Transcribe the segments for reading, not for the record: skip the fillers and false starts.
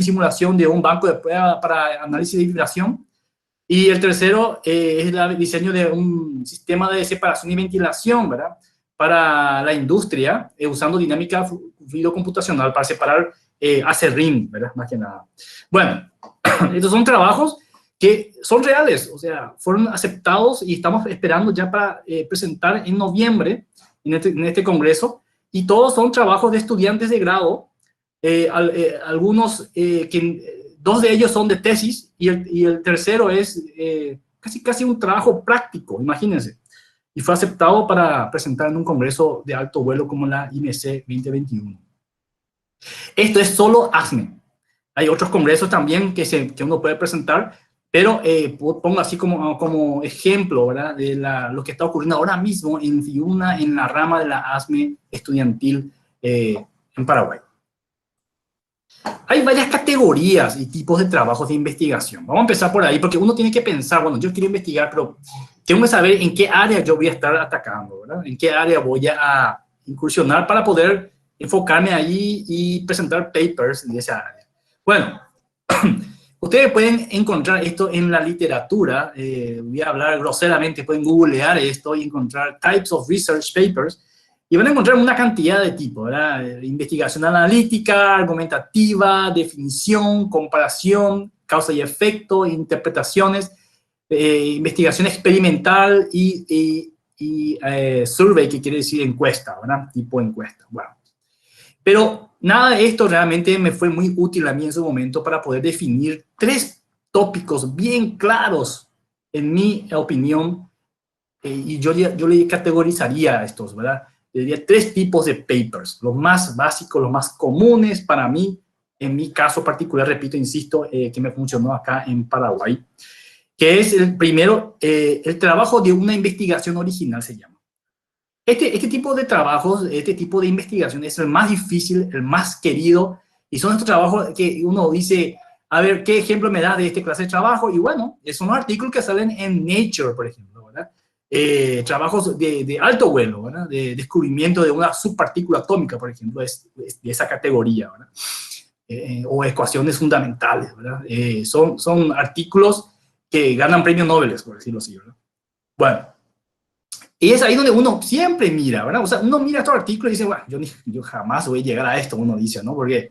simulación de un banco de prueba para análisis de vibración. Y el tercero es el diseño de un sistema de separación y ventilación, ¿verdad? Para la industria, usando dinámica fluido computacional para separar acerrín, ¿verdad? Más que nada. Bueno, estos son trabajos que son reales, o sea, fueron aceptados y estamos esperando ya para presentar en noviembre en este congreso, y todos son trabajos de estudiantes de grado, algunos, dos de ellos son de tesis, y el tercero es casi un trabajo práctico, imagínense, y fue aceptado para presentar en un congreso de alto vuelo como la IMC 2021. Esto es solo ASME. Hay otros congresos también que uno puede presentar, pero pongo así como ejemplo, ¿verdad? De lo que está ocurriendo ahora mismo en FIUNA, en la rama de la ASME estudiantil en Paraguay. Hay varias categorías y tipos de trabajos de investigación. Vamos a empezar por ahí, porque uno tiene que pensar, bueno, yo quiero investigar, pero tengo que saber en qué área yo voy a estar atacando, ¿verdad? En qué área voy a incursionar para poder enfocarme ahí y presentar papers de esa área. Bueno, ustedes pueden encontrar esto en la literatura. Voy a hablar groseramente, pueden googlear esto y encontrar types of research papers. Y van a encontrar una cantidad de tipos, ¿verdad? Investigación analítica, argumentativa, definición, comparación, causa y efecto, interpretaciones, investigación experimental y survey, que quiere decir encuesta, ¿verdad? Tipo encuesta. Bueno. Pero nada de esto realmente me fue muy útil a mí en su momento para poder definir tres tópicos bien claros, en mi opinión, y yo le categorizaría a estos, ¿verdad? Diría tres tipos de papers, los más básicos, los más comunes para mí, en mi caso particular, repito, insisto, que me funcionó acá en Paraguay, que es el primero, el trabajo de una investigación original se llama. Este tipo de trabajos, este tipo de investigación es el más difícil, el más querido, y son estos trabajos que uno dice, a ver, ¿qué ejemplo me da de este clase de trabajo? Y bueno, son los artículos que salen en Nature, por ejemplo, ¿verdad? Trabajos de alto vuelo, ¿verdad? De descubrimiento de una subpartícula atómica, por ejemplo, es de esa categoría, ¿verdad? O ecuaciones fundamentales, ¿verdad? Son artículos que ganan premios Nobel, por decirlo así, ¿verdad? Bueno, y es ahí donde uno siempre mira, ¿verdad? O sea, uno mira estos artículos y dice, bueno, yo jamás voy a llegar a esto, uno dice, ¿no? Porque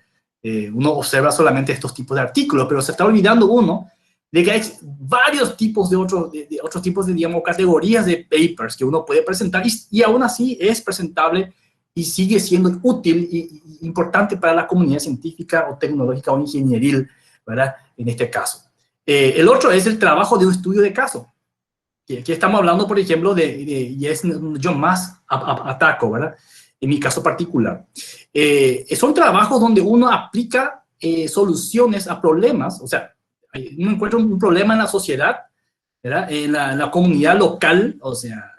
uno observa solamente estos tipos de artículos, pero se está olvidando uno de que hay varios tipos de otros tipos de, digamos, categorías de papers que uno puede presentar y aún así es presentable y sigue siendo útil y importante para la comunidad científica o tecnológica o ingenieril, ¿verdad? En este caso. El otro es el trabajo de un estudio de caso. Aquí estamos hablando, por ejemplo, y es yo más ataco, ¿verdad? En mi caso particular. Son trabajos donde uno aplica soluciones a problemas, o sea, uno encuentra un problema en la sociedad, ¿verdad? En la comunidad local, o sea,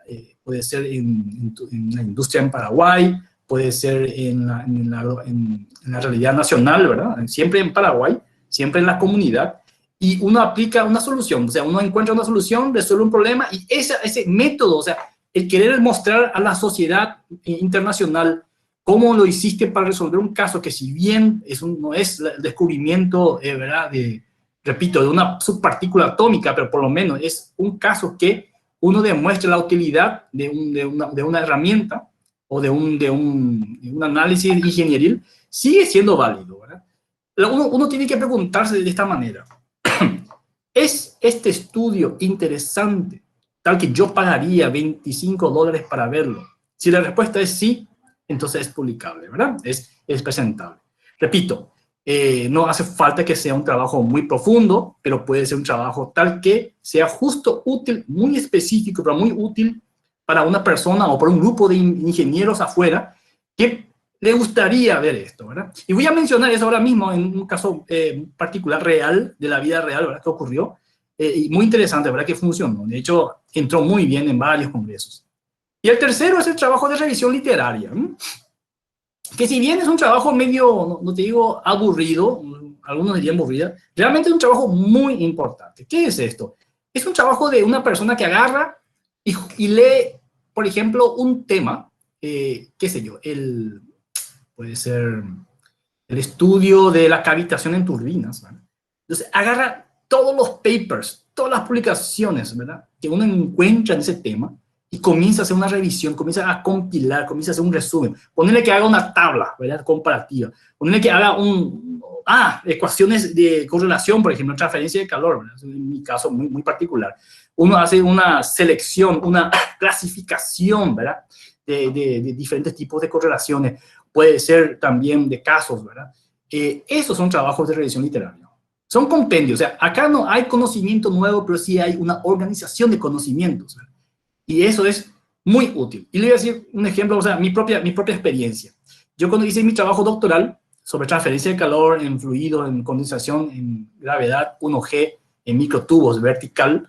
puede ser en la industria en Paraguay, puede ser en la realidad nacional, ¿verdad? Siempre en Paraguay, siempre en la comunidad. Y uno aplica una solución, o sea, uno encuentra una solución, resuelve un problema, y ese método, o sea, el querer mostrar a la sociedad internacional cómo lo hiciste para resolver un caso que, si bien no es el descubrimiento, ¿verdad?, repito, de una subpartícula atómica, pero por lo menos es un caso que uno demuestra la utilidad de una herramienta o de un análisis ingenieril, sigue siendo válido, ¿verdad? Uno tiene que preguntarse de esta manera: ¿es este estudio interesante, tal que yo pagaría $25 para verlo? Si la respuesta es sí, entonces es publicable, ¿verdad? Es presentable. Repito, no hace falta que sea un trabajo muy profundo, pero puede ser un trabajo tal que sea justo, útil, muy específico, pero muy útil para una persona o para un grupo de ingenieros afuera que le gustaría ver esto, ¿verdad? Y voy a mencionar eso ahora mismo en un caso particular real, de la vida real, ¿verdad?, que ocurrió, y muy interesante, ¿verdad?, que funcionó. De hecho, entró muy bien en varios congresos. Y el tercero es el trabajo de revisión literaria, que si bien es un trabajo medio, no te digo aburrido, algunos dirían aburrida, realmente es un trabajo muy importante. ¿Qué es esto? Es un trabajo de una persona que agarra y lee, por ejemplo, un tema, qué sé yo, puede ser el estudio de la cavitación en turbinas, ¿verdad? Entonces, agarra todos los papers, todas las publicaciones, ¿verdad?, que uno encuentra en ese tema y comienza a hacer una revisión, comienza a compilar, comienza a hacer un resumen. Ponerle que haga una tabla, ¿verdad?, comparativa. Ponerle que haga ecuaciones de correlación, por ejemplo, transferencia de calor, ¿verdad? En mi caso muy, muy particular. Uno hace una selección, una clasificación, ¿verdad?, de diferentes tipos de correlaciones. Puede ser también de casos, ¿verdad? Esos son trabajos de revisión literaria. Son compendios, o sea, acá no hay conocimiento nuevo, pero sí hay una organización de conocimientos, ¿verdad? Y eso es muy útil. Y le voy a decir un ejemplo, o sea, mi propia experiencia. Yo cuando hice mi trabajo doctoral sobre transferencia de calor en fluido, en condensación, en gravedad 1G, en microtubos vertical,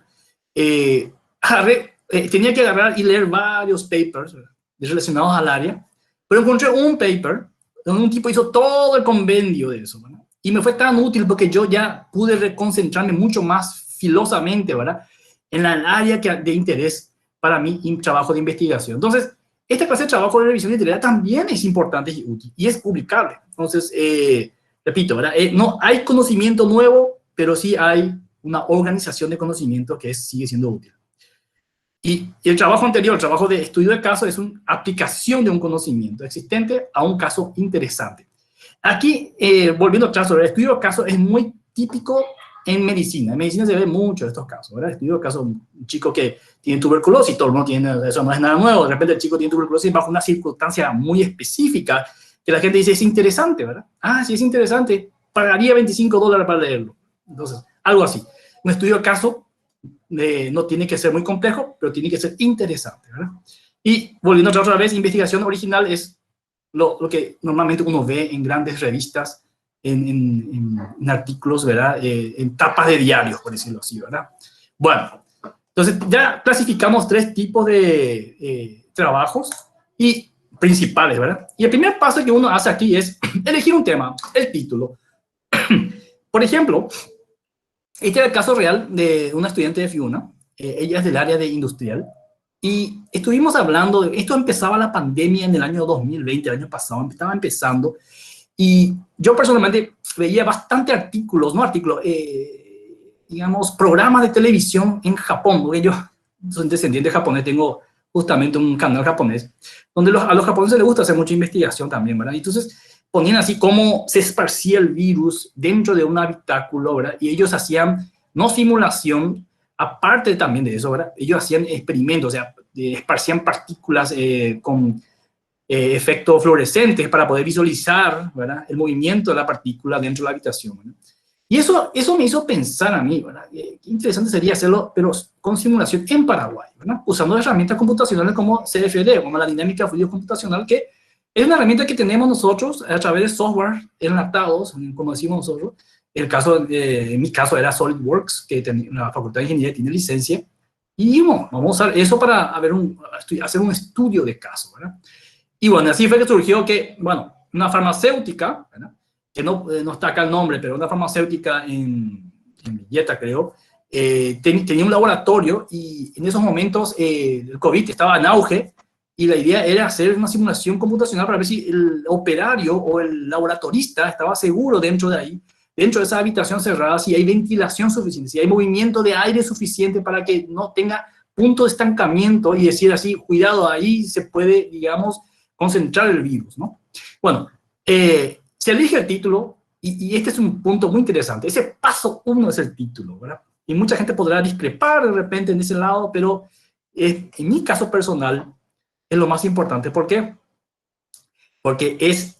tenía que agarrar y leer varios papers, ¿verdad?, relacionados al área, pero encontré un paper donde un tipo hizo todo el compendio de eso, ¿verdad? Y me fue tan útil porque yo ya pude reconcentrarme mucho más filosamente, ¿verdad?, en el área de interés para mi trabajo de investigación. Entonces, esta clase de trabajo de revisión literaria también es importante y útil, y es publicable. Entonces, repito, ¿verdad?, no hay conocimiento nuevo, pero sí hay una organización de conocimiento que sigue siendo útil. Y el trabajo anterior, el trabajo de estudio de caso, es una aplicación de un conocimiento existente a un caso interesante. Aquí, volviendo atrás sobre el estudio de caso, es muy típico en medicina. En medicina se ve mucho de estos casos, ¿verdad? Estudio de caso, un chico que tiene tuberculosis, todo el mundo tiene, eso no es nada nuevo. De repente el chico tiene tuberculosis bajo una circunstancia muy específica que la gente dice, es interesante, ¿verdad? Ah, sí, es interesante, pagaría $25 para leerlo. Entonces, algo así. Un estudio de caso no tiene que ser muy complejo, pero tiene que ser interesante, ¿verdad? Y volviendo otra vez, investigación original es lo que normalmente uno ve en grandes revistas, en artículos, ¿verdad?, en tapas de diarios, por decirlo así, ¿verdad? Bueno, entonces ya clasificamos 3 tipos de trabajos y principales, ¿verdad? Y el primer paso que uno hace aquí es elegir un tema, el título. Por ejemplo, este era el caso real de una estudiante de FIUNA. Ella es del área de industrial. Y estuvimos hablando, esto empezaba la pandemia en el año 2020, el año pasado, estaba empezando. Y yo personalmente veía bastante artículos, no artículos, digamos, programas de televisión en Japón, porque yo soy descendiente japonés, tengo justamente un canal japonés, donde a los japoneses les gusta hacer mucha investigación también, ¿verdad? Entonces ponían así cómo se esparcía el virus dentro de un habitáculo, ¿verdad? Y ellos hacían, no simulación, aparte también de eso, ¿verdad?, ellos hacían experimentos, o sea, esparcían partículas con efectos fluorescentes para poder visualizar, ¿verdad?, el movimiento de la partícula dentro de la habitación, ¿verdad? Y eso me hizo pensar a mí, ¿verdad?, qué interesante sería hacerlo, pero con simulación en Paraguay, ¿verdad?, usando herramientas computacionales como CFD, como la dinámica fluido computacional, que es una herramienta que tenemos nosotros a través de software enlatados, como decimos nosotros. En mi caso era SolidWorks, que la Facultad de Ingeniería tiene licencia, y bueno, vamos a usar eso para hacer un estudio de caso, ¿verdad? Y bueno, así fue que surgió que, bueno, una farmacéutica, ¿verdad?, que no está acá el nombre, pero una farmacéutica en Villeta, creo, tenía un laboratorio, y en esos momentos el COVID estaba en auge, y la idea era hacer una simulación computacional para ver si el operario o el laboratorista estaba seguro dentro de ahí, dentro de esa habitación cerrada, si hay ventilación suficiente, si hay movimiento de aire suficiente para que no tenga punto de estancamiento, y decir así, cuidado, ahí se puede, digamos, concentrar el virus, ¿no? Bueno, se elige el título, y este es un punto muy interesante. Ese paso 1 es el título, ¿verdad? Y mucha gente podrá discrepar de repente en ese lado, pero en mi caso personal es lo más importante. ¿Por qué? Porque es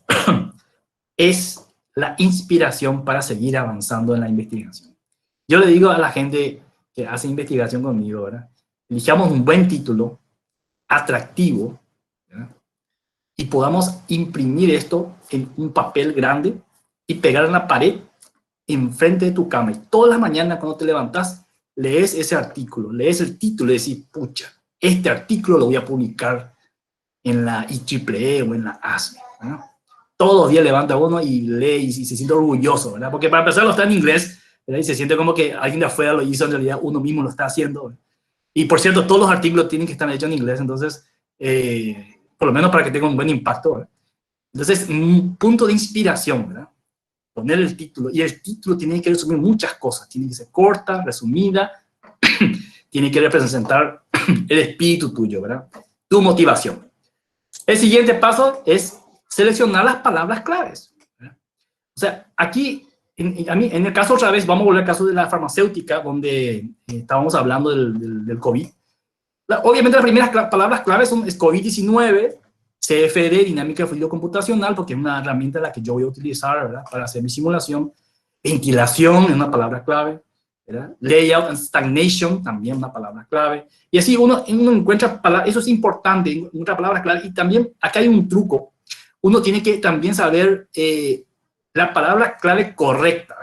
la inspiración para seguir avanzando en la investigación. Yo le digo a la gente que hace investigación conmigo, ¿verdad?, elijamos un buen título, atractivo, ¿verdad?, y podamos imprimir esto en un papel grande y pegar en la pared enfrente de tu cama. Y todas las mañanas cuando te levantas, lees ese artículo, lees el título y decís, pucha, este artículo lo voy a publicar en la IEEE o en la ASME, ¿verdad? Todos los días levanta uno y lee y se siente orgulloso, ¿verdad? Porque para empezar está en inglés, ¿verdad?, y se siente como que alguien de afuera lo hizo, en realidad uno mismo lo está haciendo, ¿verdad? Y por cierto, todos los artículos tienen que estar hechos en inglés, entonces, por lo menos para que tenga un buen impacto, ¿verdad? Entonces, un punto de inspiración, ¿verdad? poner el título, y el título tiene que resumir muchas cosas, tiene que ser corta, resumida, tiene que representar el espíritu tuyo, ¿verdad? Tu motivación. El siguiente paso es seleccionar las palabras claves, ¿verdad? O sea, aquí, en el caso otra vez, vamos a volver al caso de la farmacéutica, donde estábamos hablando del COVID. Obviamente las primeras palabras claves son COVID-19, CFD, dinámica de fluido computacional, porque es una herramienta la que yo voy a utilizar, ¿verdad?, para hacer mi simulación. Ventilación es una palabra clave, ¿verdad? Layout and stagnation, también una palabra clave. Y así uno encuentra palabras, eso es importante, encuentra palabras clave. Y también, acá hay un truco, uno tiene que también saber la palabra clave correcta,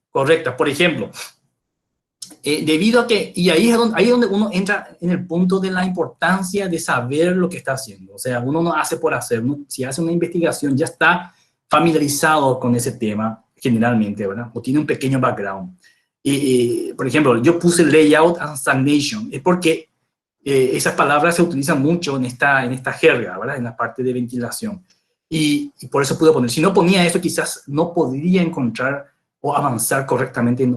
correcta. Por ejemplo, debido a que, y ahí es donde uno entra en el punto de la importancia de saber lo que está haciendo. O sea, uno no hace por hacer, si hace una investigación ya está familiarizado con ese tema generalmente, ¿verdad? O tiene un pequeño background. Por ejemplo, yo puse layout and stagnation, es porque esas palabras se utilizan mucho en esta jerga, ¿verdad? En la parte de ventilación. Y por eso pude poner, si no ponía eso, quizás no podría encontrar o avanzar correctamente en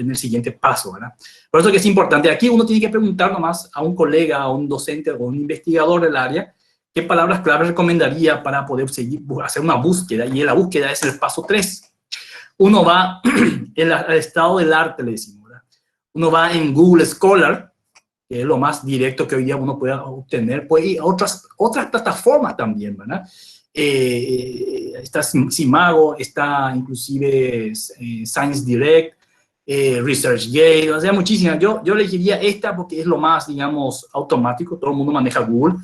el siguiente paso, ¿verdad? Por eso que es importante. Aquí uno tiene que preguntar nomás a un colega, a un docente o un investigador del área, qué palabras clave recomendaría para poder hacer una búsqueda, y en la búsqueda es el paso 3. Uno va al estado del arte, le decimos, ¿verdad? Uno va en Google Scholar, que es lo más directo que hoy día uno puede obtener, pues, y otras plataformas también, ¿verdad? Está Simago, está inclusive Science Direct, ResearchGate, o sea, muchísimas. Yo elegiría esta porque es lo más, digamos, automático, todo el mundo maneja Google,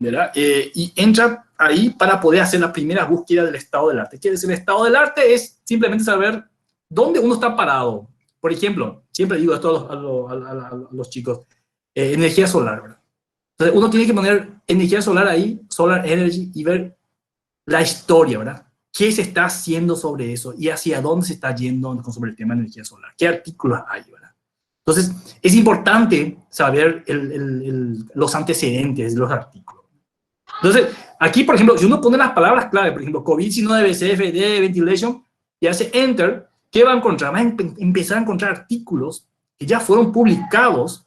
¿verdad? Y entra ahí para poder hacer la primera búsqueda del estado del arte. ¿Qué es el estado del arte? Es simplemente saber dónde uno está parado. Por ejemplo, siempre digo esto a los chicos, energía solar, ¿verdad? Entonces uno tiene que poner energía solar ahí, solar energy, y ver la historia, ¿verdad? ¿Qué se está haciendo sobre eso y hacia dónde se está yendo sobre el tema de energía solar? ¿Qué artículos hay, verdad? Entonces, es importante saber los antecedentes de los artículos. Entonces, aquí, por ejemplo, si uno pone las palabras clave, por ejemplo, COVID-19, CFD, ventilation, y hace enter, ¿qué va a encontrar? Va a empezar a encontrar artículos que ya fueron publicados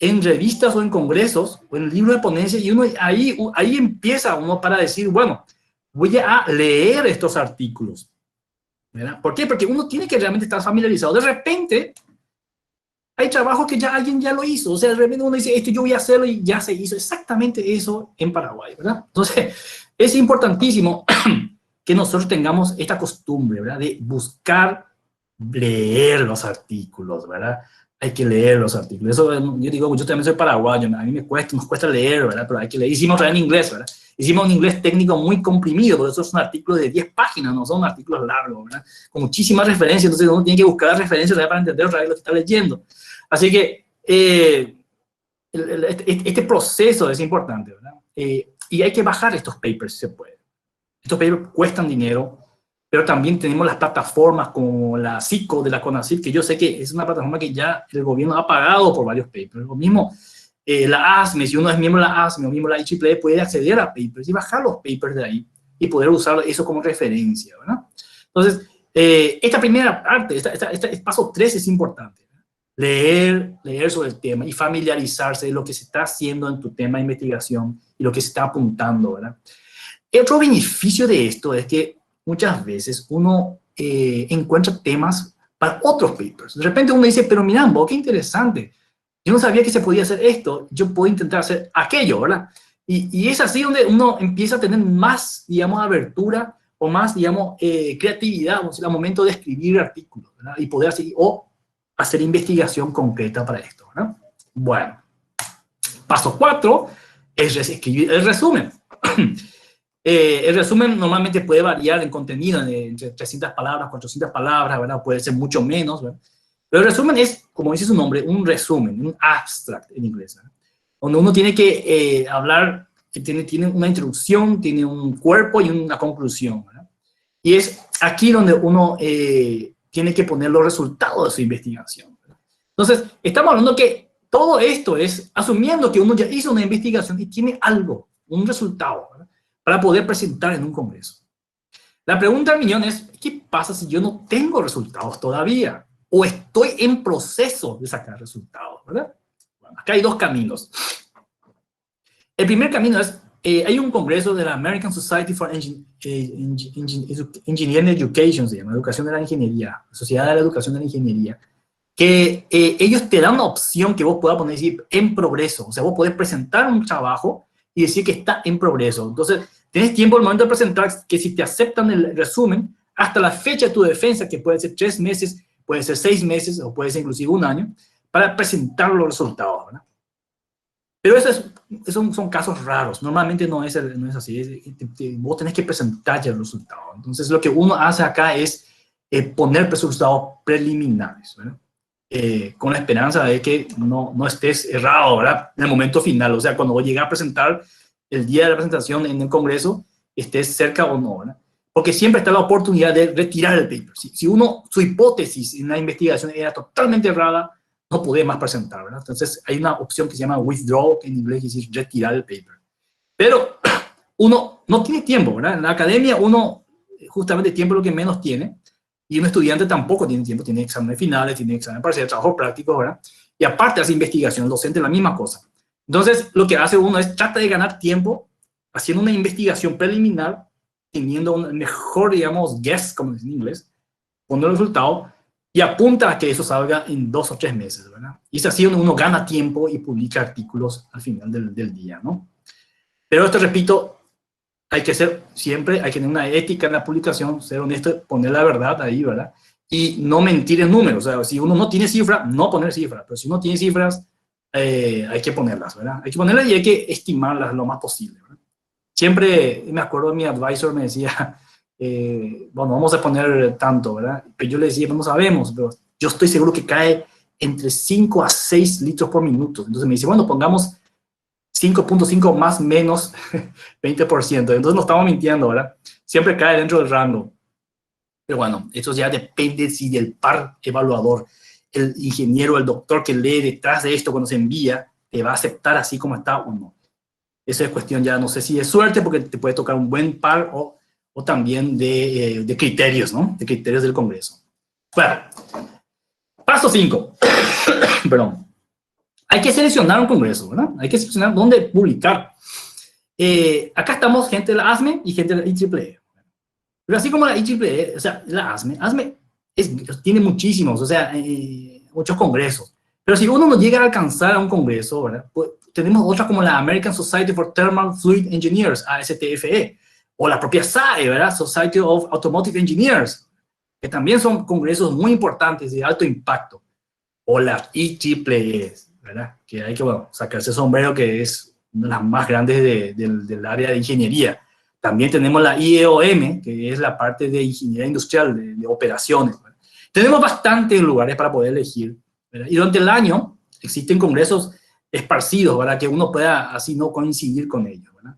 en revistas o en congresos o en el libro de ponencia, y uno ahí empieza uno para decir, bueno, voy a leer estos artículos, ¿verdad? ¿Por qué? Porque uno tiene que realmente estar familiarizado. De repente, hay trabajo que ya alguien ya lo hizo, o sea, de repente uno dice, esto yo voy a hacerlo, y ya se hizo exactamente eso en Paraguay, ¿verdad? Entonces, es importantísimo que nosotros tengamos esta costumbre, ¿verdad? De buscar leer los artículos, ¿verdad? Hay que leer los artículos. Eso, yo digo, yo también soy paraguayo, a mí nos cuesta leer, ¿verdad? Pero hay que leer. Hicimos en inglés, ¿verdad? Hicimos un inglés técnico muy comprimido, por eso son artículos de 10 páginas, no son artículos largos, ¿verdad? Con muchísimas referencias, entonces uno tiene que buscar referencias para entender otra vez lo que está leyendo. Así que este proceso es importante, ¿verdad? Y hay que bajar estos papers si se puede. Estos papers cuestan dinero, pero también tenemos las plataformas como la CICO de la CONACYT, que yo sé que es una plataforma que ya el gobierno ha pagado por varios papers. Lo mismo, la ASME, si uno es miembro de la ASME o miembro de la IEEE, puede acceder a papers y bajar los papers de ahí y poder usar eso como referencia, ¿verdad? Entonces, esta primera parte, este paso 3 es importante. Leer sobre el tema y familiarizarse de lo que se está haciendo en tu tema de investigación y lo que se está apuntando, ¿verdad? El otro beneficio de esto es que muchas veces uno encuentra temas para otros papers. De repente uno dice, pero mira, qué interesante. Yo no sabía que se podía hacer esto, yo puedo intentar hacer aquello, ¿verdad? Y es así donde uno empieza a tener más, digamos, abertura o más, digamos, creatividad al momento de escribir artículos, ¿verdad? Y poder seguir, o hacer investigación concreta para esto, ¿verdad? Bueno, paso 4 es escribir el resumen. El resumen normalmente puede variar en contenido, entre 300 palabras, 400 palabras, ¿verdad? Puede ser mucho menos, ¿verdad? Pero el resumen es, como dice su nombre, un resumen, un abstract en inglés, ¿verdad? Donde uno tiene que hablar, tiene una introducción, tiene un cuerpo y una conclusión, ¿verdad? Y es aquí donde uno tiene que poner los resultados de su investigación, ¿verdad? Entonces, estamos hablando que todo esto es asumiendo que uno ya hizo una investigación y tiene algo, un resultado, ¿verdad?, para poder presentar en un congreso. La pregunta del millón es, ¿qué pasa si yo no tengo resultados todavía? O estoy en proceso de sacar resultados, ¿verdad? Bueno, acá hay dos caminos. El primer camino es, hay un congreso de la American Society for Engineering Education, se llama, Educación de la Ingeniería, Sociedad de la Educación de la Ingeniería, que ellos te dan una opción que vos puedas poner decir, en progreso. O sea, vos podés presentar un trabajo y decir que está en progreso. Entonces, tenés tiempo al momento de presentar que si te aceptan el resumen, hasta la fecha de tu defensa, que puede ser 3 meses, puede ser 6 meses o puede ser inclusive 1 año, para presentar los resultados, ¿verdad? Pero esos son casos raros. Normalmente no es así. Vos tenés que presentar ya el resultado. Entonces, lo que uno hace acá es poner resultados preliminares, ¿verdad? Con la esperanza de que no estés errado, ¿verdad? En el momento final. O sea, cuando vos llegas a presentar el día de la presentación en el Congreso, estés cerca o no, ¿verdad? Porque siempre está la oportunidad de retirar el paper. Si su hipótesis en la investigación era totalmente errada, no podés más presentar, ¿verdad? Entonces, hay una opción que se llama withdraw, que en inglés quiere decir retirar el paper. Pero uno no tiene tiempo, ¿verdad? En la academia uno, justamente, tiempo es lo que menos tiene, y un estudiante tampoco tiene tiempo, tiene exámenes finales, tiene exámenes parciales, trabajo práctico, ¿verdad? Y aparte hace investigación, el docente la misma cosa. Entonces, lo que hace uno es trata de ganar tiempo haciendo una investigación preliminar, teniendo un mejor, digamos, guess, como dicen en inglés, poniendo el resultado, y apunta a que eso salga en 2 o 3 meses, ¿verdad? Y es así donde uno gana tiempo y publica artículos al final del día, ¿no? Pero esto, repito, hay que ser siempre, hay que tener una ética en la publicación, ser honesto, poner la verdad ahí, ¿verdad? Y no mentir en números. O sea, si uno no tiene cifras, no poner cifras. Pero si uno tiene cifras, hay que ponerlas, ¿verdad? Hay que ponerlas y hay que estimarlas lo más posible, ¿verdad? Siempre me acuerdo, mi advisor me decía, bueno, vamos a poner tanto, ¿verdad? Pero yo le decía, no sabemos, pero yo estoy seguro que cae entre 5 a 6 litros por minuto. Entonces me dice, bueno, pongamos 5.5 más menos 20%. Entonces no estamos mintiendo, ¿verdad? Siempre cae dentro del rango. Pero bueno, eso ya depende si del par evaluador, el ingeniero, el doctor que lee detrás de esto cuando se envía, te va a aceptar así como está o no. Esa es cuestión ya, no sé si es suerte, porque te puede tocar un buen par o también de criterios, ¿no? De criterios del Congreso. Bueno, paso 5. Perdón. Hay que seleccionar un congreso, ¿verdad? Hay que seleccionar dónde publicar. Acá estamos gente de la ASME y gente de la IEEE. Pero así como la IEEE, o sea, la ASME tiene muchísimos, o sea, muchos congresos. Pero si uno no llega a alcanzar a un congreso, ¿verdad? Pues tenemos otras como la American Society for Thermal Fluid Engineers, ASTFE, o la propia SAE, ¿verdad? Society of Automotive Engineers, que también son congresos muy importantes de alto impacto. O la IEEE, ¿verdad? Que hay que, bueno, sacarse el sombrero, que es una de las más grandes del área de ingeniería. También tenemos la IEOM, que es la parte de ingeniería industrial, de operaciones, ¿verdad? Tenemos bastantes lugares para poder elegir, ¿verdad? Y durante el año existen congresos esparcidos, ¿verdad? Que uno pueda así no coincidir con ellos, ¿verdad?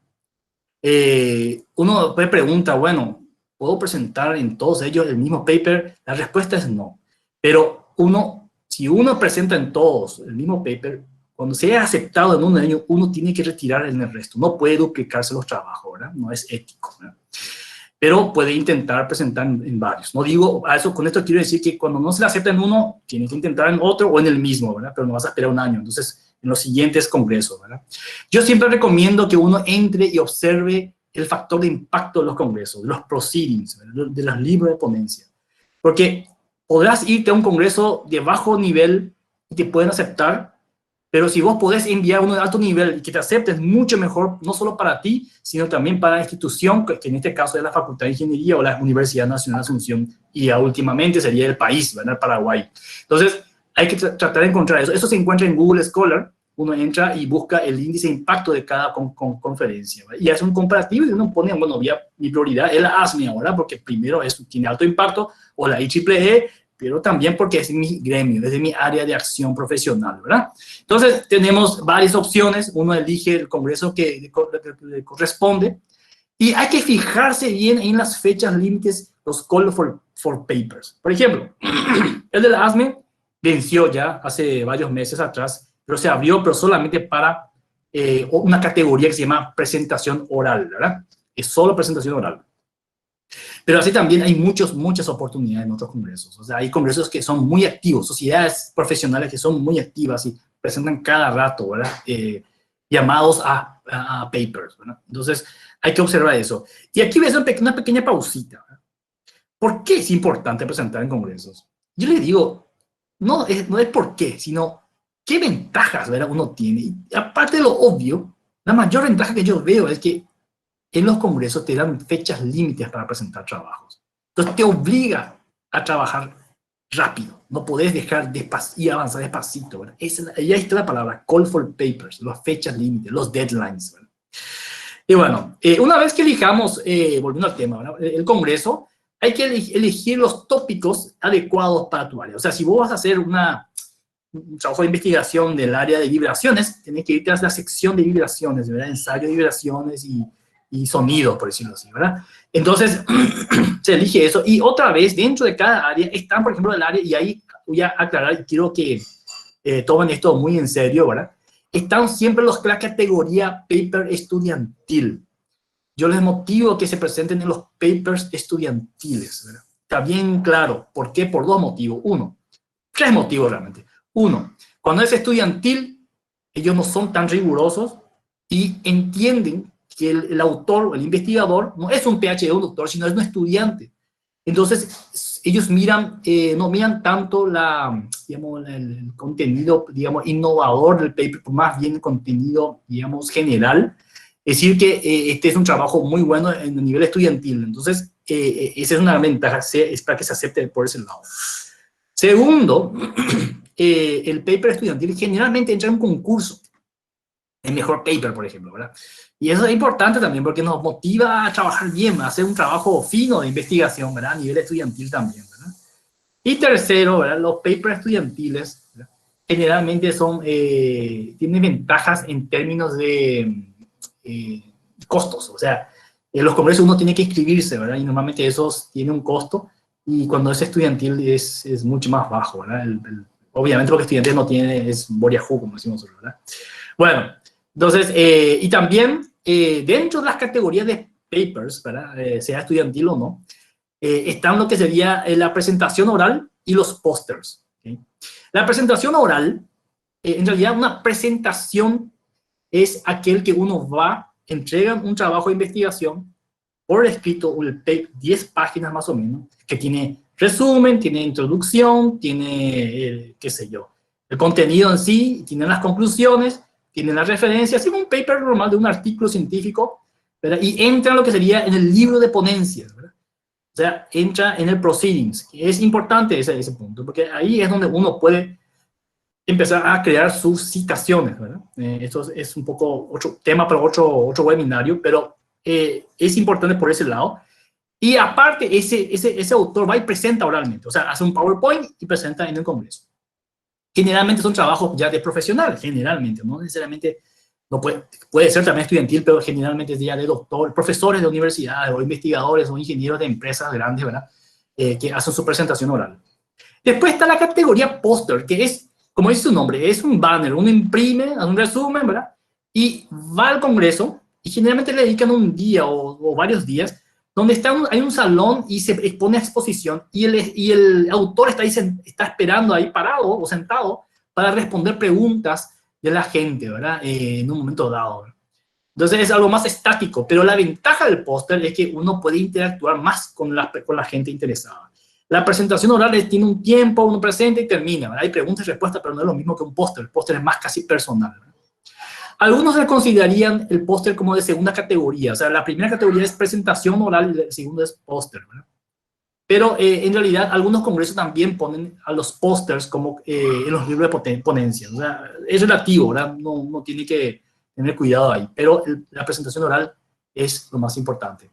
Uno después pregunta, bueno, ¿puedo presentar en todos ellos el mismo paper? La respuesta es no. Pero si uno presenta en todos el mismo paper, cuando sea aceptado en un año, uno tiene que retirar en el resto. No puede duplicarse los trabajos, ¿verdad? No es ético, ¿verdad? Pero puede intentar presentar en varios. No digo, con esto quiero decir que cuando no se le acepta en uno, tiene que intentar en otro o en el mismo, ¿verdad? Pero no vas a esperar un año. Entonces, en los siguientes congresos, ¿verdad? Yo siempre recomiendo que uno entre y observe el factor de impacto de los congresos, de los proceedings, ¿verdad? De los libros de ponencia. Porque podrás irte a un congreso de bajo nivel y te pueden aceptar, pero si vos podés enviar uno de alto nivel y que te acepten, es mucho mejor, no solo para ti, sino también para la institución, que en este caso es la Facultad de Ingeniería o la Universidad Nacional de Asunción, y ya últimamente sería el país, ¿verdad? Paraguay. Entonces, hay que tratar de encontrar eso. Eso se encuentra en Google Scholar. Uno entra y busca el índice de impacto de cada conferencia, ¿verdad? Y hace un comparativo y uno pone, bueno, mi prioridad es la ASME ahora, porque primero tiene alto impacto, o la IEEE, pero también porque es mi gremio, es mi área de acción profesional, ¿verdad? Entonces, tenemos varias opciones. Uno elige el congreso que le corresponde, y hay que fijarse bien en las fechas límites, los call for papers. Por ejemplo, el de la ASME venció ya hace varios meses atrás, pero se abrió, pero solamente para una categoría que se llama presentación oral, ¿verdad? Es solo presentación oral. Pero así también hay muchas oportunidades en otros congresos. O sea, hay congresos que son muy activos, sociedades profesionales que son muy activas y presentan cada rato, ¿verdad? Llamados a papers, ¿verdad? Entonces, hay que observar eso. Y aquí ves una pequeña pausita, ¿verdad? ¿Por qué es importante presentar en congresos? Yo le digo, no es por qué, sino qué ventajas, ¿verdad?, uno tiene. Y aparte de lo obvio, la mayor ventaja que yo veo es que en los congresos te dan fechas límites para presentar trabajos. Entonces te obliga a trabajar rápido. No podés dejar y avanzar despacito, ¿verdad? Y ahí está la palabra, call for papers, las fechas límites, los deadlines, ¿verdad? Y bueno, una vez que elijamos, volviendo al tema, ¿verdad?, el congreso, hay que elegir los tópicos adecuados para tu área. O sea, si vos vas a hacer un trabajo de investigación del área de vibraciones, tenés que irte a la sección de vibraciones, ¿verdad? Ensayo de vibraciones y sonido, por decirlo así, ¿verdad? Entonces, se elige eso. Y otra vez, dentro de cada área, están, por ejemplo, el área, y ahí voy a aclarar, y quiero que tomen esto muy en serio, ¿verdad? Están siempre la categoría paper estudiantil. Yo les motivo a que se presenten en los papers estudiantiles, ¿verdad? Está bien claro. ¿Por qué? Por dos motivos. Tres motivos realmente. Uno, cuando es estudiantil, ellos no son tan rigurosos y entienden que el autor o el investigador no es un PhD o un doctor, sino es un estudiante. Entonces, ellos no miran tanto digamos, el contenido, digamos, innovador del paper, más bien el contenido, digamos, general. Es decir, que este es un trabajo muy bueno en el nivel estudiantil. Entonces, esa es una ventaja, es para que se acepte por ese lado. Segundo, el paper estudiantil generalmente entra en un concurso, el mejor paper, por ejemplo, ¿verdad? Y eso es importante también porque nos motiva a trabajar bien, a hacer un trabajo fino de investigación, ¿verdad? A nivel estudiantil también, ¿verdad? Y tercero, ¿verdad?, los papers estudiantiles, ¿verdad?, generalmente tienen ventajas en términos de costos. O sea, en los congresos uno tiene que inscribirse, ¿verdad? Y normalmente esos tienen un costo, y cuando es estudiantil es mucho más bajo, ¿verdad? Obviamente lo que estudiantes no tienen es Boriajú, como decimos nosotros, ¿verdad? Bueno, entonces, y también dentro de las categorías de papers, ¿verdad?, sea estudiantil o no, están lo que sería la presentación oral y los pósters, ¿okay? La presentación oral, en realidad una presentación es aquel que uno entrega un trabajo de investigación por escrito, 10 páginas más o menos, que tiene resumen, tiene introducción, tiene, qué sé yo, el contenido en sí, tiene las conclusiones, tiene las referencias, es un paper normal de un artículo científico, ¿verdad? Y entra en lo que sería en el libro de ponencias, ¿verdad? O sea, entra en el proceedings. Es importante ese punto, porque ahí es donde uno puede empezar a crear sus citaciones, ¿verdad? Esto es un poco otro tema para otro webinario, pero es importante por ese lado. Y aparte, ese autor va y presenta oralmente, o sea, hace un PowerPoint y presenta en el congreso. Generalmente son trabajos ya de profesional, generalmente, no necesariamente, no puede ser también estudiantil, pero generalmente es ya de doctor, profesores de universidades, o investigadores, o ingenieros de empresas grandes, ¿verdad?, que hacen su presentación oral. Después está la categoría póster, que es, como dice su nombre, es un banner, uno imprime, hace un resumen, ¿verdad?, y va al congreso, y generalmente le dedican un día o varios días, donde hay un salón y se expone a exposición, y el autor está esperando ahí parado o sentado para responder preguntas de la gente, ¿verdad?, en un momento dado. Entonces es algo más estático, pero la ventaja del póster es que uno puede interactuar más con la gente interesada. La presentación oral tiene un tiempo, uno presenta y termina, ¿verdad? Hay preguntas y respuestas, pero no es lo mismo que un póster. El póster es más casi personal, ¿verdad? Algunos le considerarían el póster como de segunda categoría. O sea, la primera categoría es presentación oral y la segunda es póster, ¿verdad? Pero en realidad algunos congresos también ponen a los pósters como en los libros de ponencia. O sea, es relativo, ¿verdad? No tiene que tener cuidado ahí. Pero la presentación oral es lo más importante.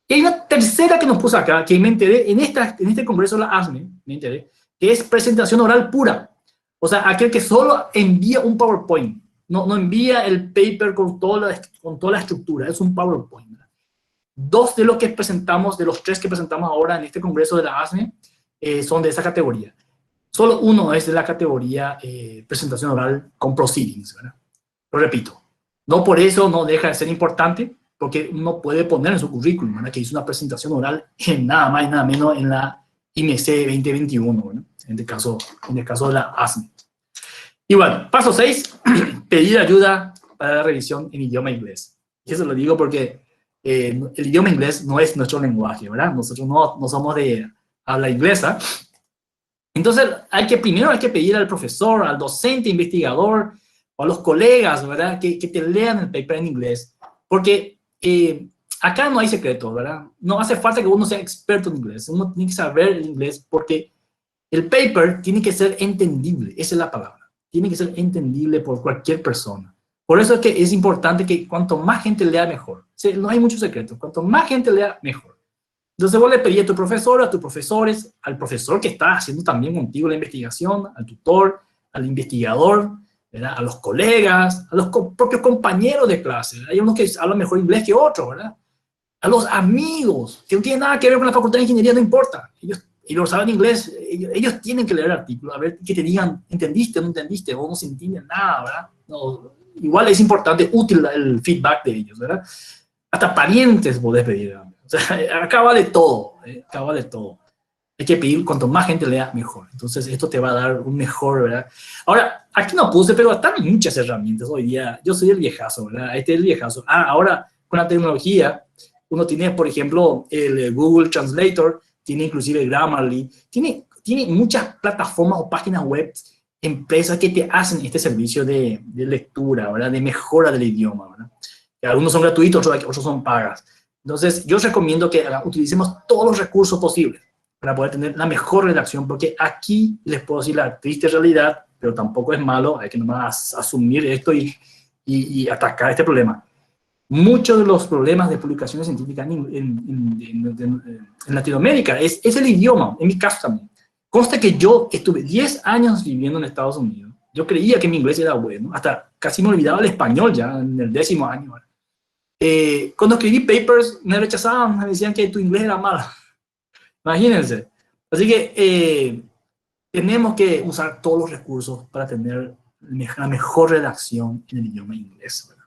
Y hay una tercera que nos puso acá, que me enteré en este congreso de la ASME, me enteré, que es presentación oral pura. O sea, aquel que solo envía un PowerPoint. No envía el paper con toda la estructura, es un PowerPoint. Dos de los que presentamos, de los tres que presentamos ahora en este congreso de la ASME, son de esa categoría. Solo uno es de la categoría presentación oral con proceedings, ¿verdad? Lo repito, no por eso no deja de ser importante, porque uno puede poner en su currículum, ¿verdad?, que hizo una presentación oral en nada más y nada menos en la IMC 2021, ¿verdad?, en el caso de la ASME. Y bueno, paso 6, pedir ayuda para la revisión en idioma inglés. Y eso lo digo porque el idioma inglés no es nuestro lenguaje, ¿verdad? Nosotros no somos de habla inglesa. Entonces, primero hay que pedir al profesor, al docente, investigador, o a los colegas, ¿verdad?, que te lean el paper en inglés. Porque acá no hay secretos, ¿verdad? No hace falta que uno sea experto en inglés. Uno tiene que saber el inglés porque el paper tiene que ser entendible. Esa es la palabra. Tiene que ser entendible por cualquier persona. Por eso es que es importante que cuanto más gente lea, mejor. Sí, no hay muchos secretos. Cuanto más gente lea, mejor. Entonces vos le pedís a tu profesor, a tus profesores, al profesor que está haciendo también contigo la investigación, al tutor, al investigador, ¿verdad?, a los colegas, a los propios compañeros de clase. Hay unos que hablan mejor inglés que otros, ¿verdad? A los amigos, que no tienen nada que ver con la facultad de ingeniería, no importa. Ellos saben inglés, ellos tienen que leer el artículo, a ver que te digan, ¿entendiste o no entendiste? O no se entiende nada, ¿verdad? No, igual es importante, útil el feedback de ellos, ¿verdad? Hasta parientes podés pedir. O sea, acá vale todo, acá vale todo. Hay que pedir, cuanto más gente lea, mejor. Entonces, esto te va a dar un mejor, ¿verdad? Ahora, aquí no puse, pero están muchas herramientas hoy día. Yo soy el viejazo, ¿verdad? Este es el viejazo. Ahora, con la tecnología, uno tiene, por ejemplo, el Google Translator, tiene inclusive Grammarly, tiene muchas plataformas o páginas web, empresas que te hacen este servicio de lectura, ¿verdad?, de mejora del idioma, ¿verdad? Algunos son gratuitos, otros son pagas. Entonces, yo recomiendo que utilicemos todos los recursos posibles para poder tener la mejor redacción, porque aquí les puedo decir la triste realidad, pero tampoco es malo, hay que nomás asumir esto y atacar este problema. Muchos de los problemas de publicaciones científicas en Latinoamérica es el idioma, en mi caso también. Consta que yo estuve 10 años viviendo en Estados Unidos. Yo creía que mi inglés era bueno, hasta casi me olvidaba el español ya en el 10º año. Cuando escribí papers me rechazaban, me decían que tu inglés era malo. Imagínense. Así que tenemos que usar todos los recursos para tener la mejor redacción en el idioma inglés, ¿verdad?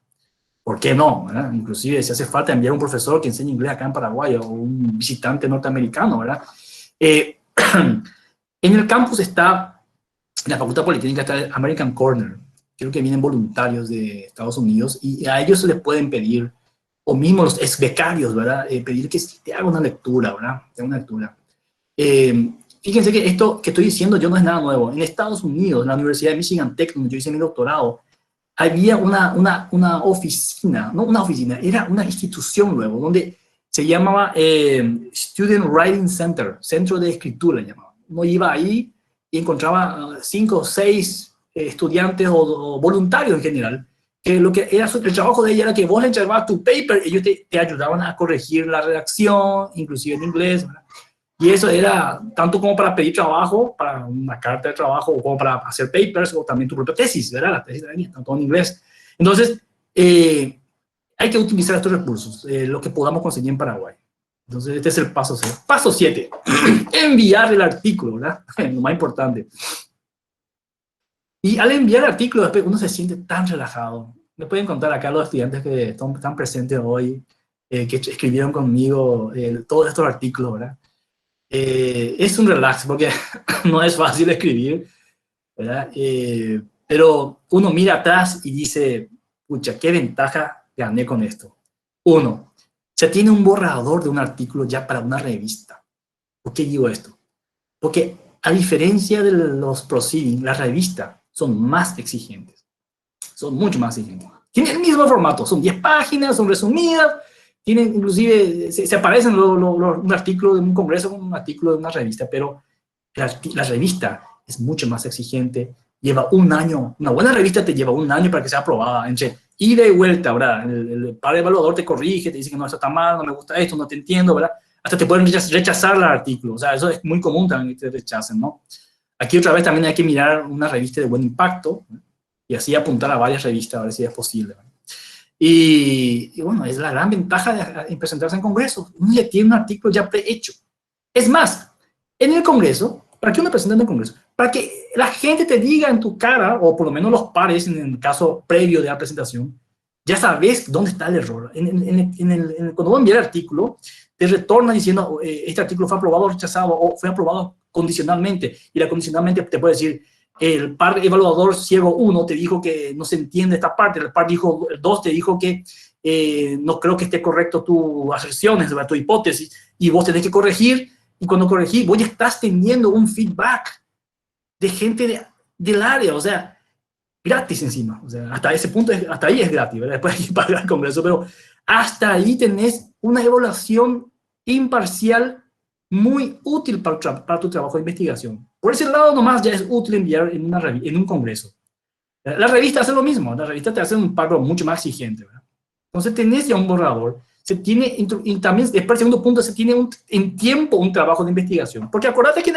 ¿Por qué no? ¿Verdad? Inclusive si hace falta enviar un profesor que enseñe inglés acá en Paraguay o un visitante norteamericano, ¿verdad? En el campus está, en la Facultad Politécnica está el American Corner. Creo que vienen voluntarios de Estados Unidos y a ellos se les pueden pedir, o mismo los ex becarios, ¿verdad? Pedir que te haga una lectura, ¿verdad? Te haga una lectura. Fíjense que esto que estoy diciendo yo no es nada nuevo. En Estados Unidos, en la Universidad de Michigan Tech, donde yo hice mi doctorado, había una oficina, no una oficina, era una institución luego, donde se llamaba Student Writing Center, centro de escritura, llamaba. Uno iba ahí y encontraba 5 o 6 estudiantes o voluntarios en general, que lo que era el trabajo de ella era que vos le entregabas tu paper, ellos te ayudaban a corregir la redacción, inclusive en inglés, ¿verdad? Y eso era tanto como para pedir trabajo, para una carta de trabajo, o como para hacer papers, o también tu propia tesis, ¿verdad? La tesis también está todo en inglés. Entonces, hay que utilizar estos recursos, lo que podamos conseguir en Paraguay. Entonces, este es el paso 6. Paso 7, enviar el artículo, ¿verdad? Lo más importante. Y al enviar el artículo, después uno se siente tan relajado. Me pueden contar acá los estudiantes que están presentes hoy, que escribieron conmigo todos estos artículos, ¿verdad? Es un relax, porque no es fácil escribir, ¿verdad? Pero uno mira atrás y dice, pucha, qué ventaja gané con esto. Uno, se tiene un borrador de un artículo ya para una revista. ¿Por qué digo esto? Porque a diferencia de los proceedings, las revistas son más exigentes. Son mucho más exigentes. Tienen el mismo formato, son 10 páginas, son resumidas, tienen inclusive, se aparecen un artículo de un congreso con un artículo de una revista, pero la revista es mucho más exigente, lleva un año, una buena revista te lleva un año para que sea aprobada, entre ida y vuelta, ¿verdad? El padre evaluador te corrige, te dice que no, esto está mal, no me gusta esto, no te entiendo, ¿verdad? Hasta te pueden rechazar el artículo, o sea, eso es muy común también que te rechacen, ¿no? Aquí otra vez también hay que mirar una revista de buen impacto, ¿no? Y así apuntar a varias revistas a ver si es posible, ¿no? Y bueno, es la gran ventaja de presentarse en congresos. Uno ya tiene un artículo ya prehecho. Es más, en el congreso, ¿para qué uno presenta en el congreso? Para que la gente te diga en tu cara, o por lo menos los pares, en el caso previo de la presentación, ya sabes dónde está el error. Cuando vos envías el artículo, te retorna diciendo, este artículo fue aprobado o rechazado, o fue aprobado condicionalmente, y la condicionalmente te puede decir, el par evaluador ciego 1 te dijo que no se entiende esta parte, el par dijo, el 2 te dijo que no creo que esté correcto tu aserciones, tu hipótesis, y vos tenés que corregir, y cuando corregís, vos ya estás teniendo un feedback de gente del área, o sea, gratis encima, o sea, hasta ese punto, hasta ahí es gratis, ¿verdad? Después hay que pagar el Congreso, pero hasta ahí tenés una evaluación imparcial muy útil para tu trabajo de investigación. Por ese lado nomás ya es útil enviar en un Congreso. La revista hace lo mismo, la revista te hace un pago mucho más exigente, ¿verdad? Entonces tenés ya un borrador, se tiene, y también después el segundo punto, se tiene en tiempo un trabajo de investigación, porque acordate que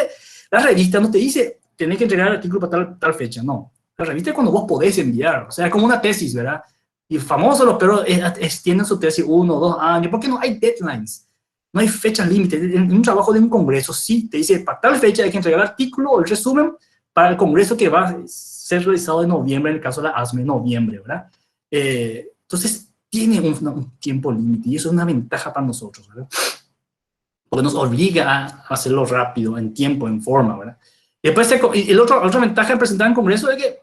la revista no te dice, tenés que entregar el artículo para tal fecha, no. La revista es cuando vos podés enviar, o sea, es como una tesis, ¿verdad? Y famosos los perros extienden su tesis 1 o 2 años, porque no hay deadlines, no hay fechas límites. En un trabajo de un congreso, sí, te dice, para tal fecha hay que entregar el artículo o el resumen para el congreso que va a ser realizado en noviembre, en el caso de la ASME, noviembre, ¿verdad? Entonces, tiene un tiempo límite y eso es una ventaja para nosotros, ¿verdad? Porque nos obliga a hacerlo rápido, en tiempo, en forma, ¿verdad? Y después, otra ventaja de presentar en congreso es que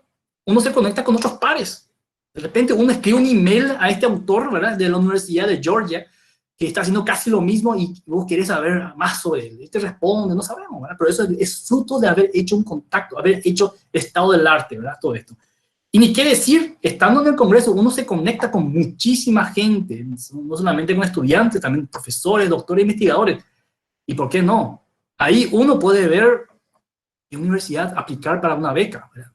uno se conecta con otros pares. De repente uno escribe un email a este autor, ¿verdad? De la Universidad de Georgia, que está haciendo casi lo mismo y vos querés saber más sobre él. Y te responde, no sabemos, ¿verdad? Pero eso es fruto de haber hecho un contacto, haber hecho estado del arte, ¿verdad? Todo esto. Y ni qué decir, estando en el Congreso, uno se conecta con muchísima gente, no solamente con estudiantes, también profesores, doctores, investigadores. ¿Y por qué no? Ahí uno puede ver en universidad aplicar para una beca, ¿verdad?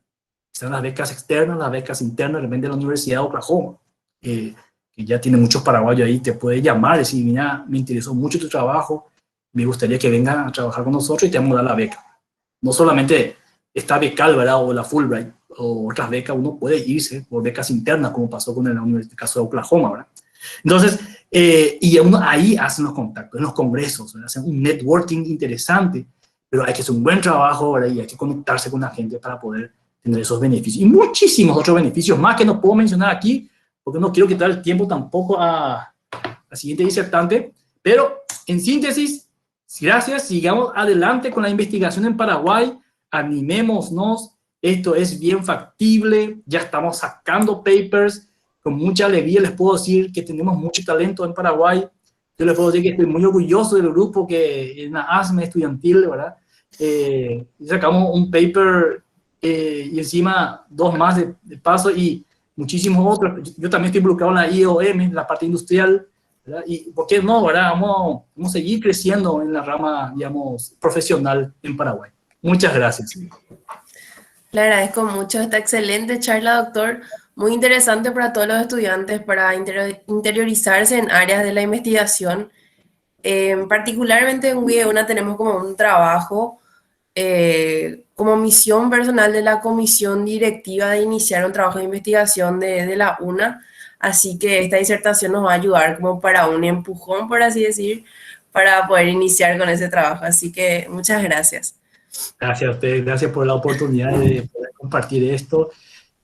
Están las becas externas, las becas internas, de repente de la Universidad de Oklahoma, que ya tiene muchos paraguayos ahí, te puede llamar y decir, mira, me interesó mucho tu trabajo, me gustaría que vengan a trabajar con nosotros y te vamos a dar la beca. No solamente está becal, ¿verdad? O la Fulbright, o otras becas, uno puede irse por becas internas, como pasó con el caso de Oklahoma, ¿verdad? Entonces, y uno ahí hacen los contactos, en los congresos, ¿verdad? Hacen un networking interesante, pero hay que hacer un buen trabajo, ¿verdad? Y hay que conectarse con la gente para poder tener esos beneficios. Y muchísimos otros beneficios más que no puedo mencionar aquí, porque no quiero quitar el tiempo tampoco a la siguiente disertante, pero en síntesis, gracias, sigamos adelante con la investigación en Paraguay, animémonos, esto es bien factible, ya estamos sacando papers, con mucha alegría les puedo decir que tenemos mucho talento en Paraguay, yo les puedo decir que estoy muy orgulloso del grupo que en la ASME estudiantil, ¿verdad? Sacamos un paper y encima dos más de paso y muchísimos otros. Yo también estoy involucrado en la IOM, la parte industrial, ¿verdad? Y ¿por qué no, verdad? Vamos a seguir creciendo en la rama, digamos, profesional en Paraguay. Muchas gracias. Le agradezco mucho esta excelente charla, doctor. Muy interesante para todos los estudiantes para interiorizarse en áreas de la investigación. Particularmente en WIEUNA tenemos como un trabajo, como misión personal de la comisión directiva de iniciar un trabajo de investigación de la UNA. Así que esta disertación nos va a ayudar como para un empujón, por así decir, para poder iniciar con ese trabajo. Así que muchas gracias. Gracias a ustedes, gracias por la oportunidad de poder compartir esto.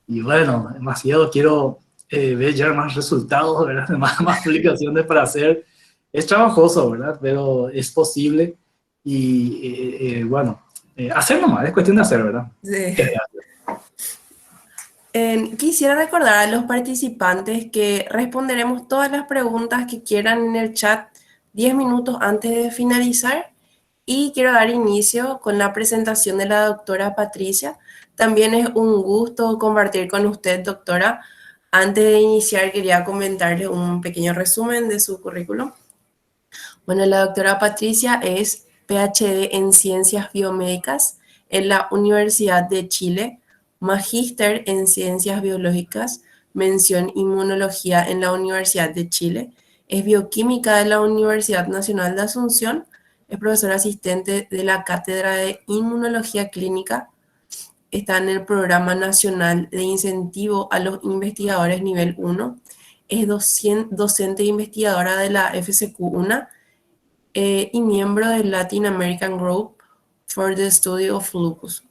Y bueno, demasiado quiero ver ya más resultados, ¿verdad? Más publicaciones para hacer. Es trabajoso, ¿verdad? Pero es posible. Y bueno, hacer nomás, es cuestión de hacer, ¿verdad? Sí. Muchas gracias. Quisiera recordar a los participantes que responderemos todas las preguntas que quieran en el chat 10 minutos antes de finalizar y quiero dar inicio con la presentación de la doctora Patricia. También es un gusto compartir con usted, doctora. Antes de iniciar quería comentarle un pequeño resumen de su currículum. Bueno, la doctora Patricia es PhD en Ciencias Biomédicas en la Universidad de Chile, magíster en Ciencias Biológicas, mención Inmunología en la Universidad de Chile, es bioquímica de la Universidad Nacional de Asunción, es profesora asistente de la Cátedra de Inmunología Clínica, está en el Programa Nacional de Incentivo a los Investigadores Nivel 1, es docente e investigadora de la FCQ UNA, y miembro del Latin American Group for the Study of Lupus.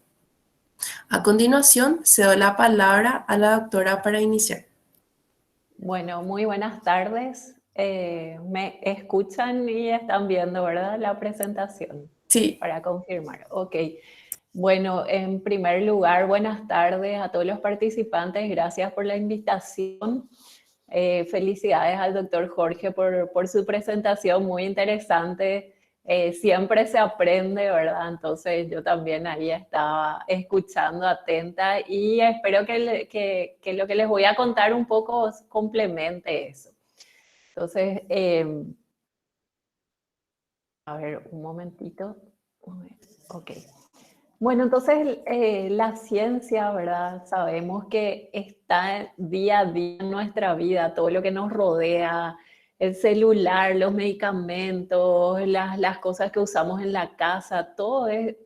A continuación, cedo la palabra a la doctora para iniciar. Bueno, muy buenas tardes. Me escuchan y están viendo, ¿verdad? La presentación. Sí. Para confirmar. Ok. Bueno, en primer lugar, buenas tardes a todos los participantes. Gracias por la invitación. Felicidades al doctor Jorge por su presentación, muy interesante. Siempre se aprende, ¿verdad? Entonces yo también ahí estaba escuchando atenta y espero que lo que les voy a contar un poco complemente eso. Entonces, a ver, un momentito. Ok. Bueno, entonces la ciencia, ¿verdad? Sabemos que está día a día en nuestra vida, todo lo que nos rodea, el celular, los medicamentos, las cosas que usamos en la casa,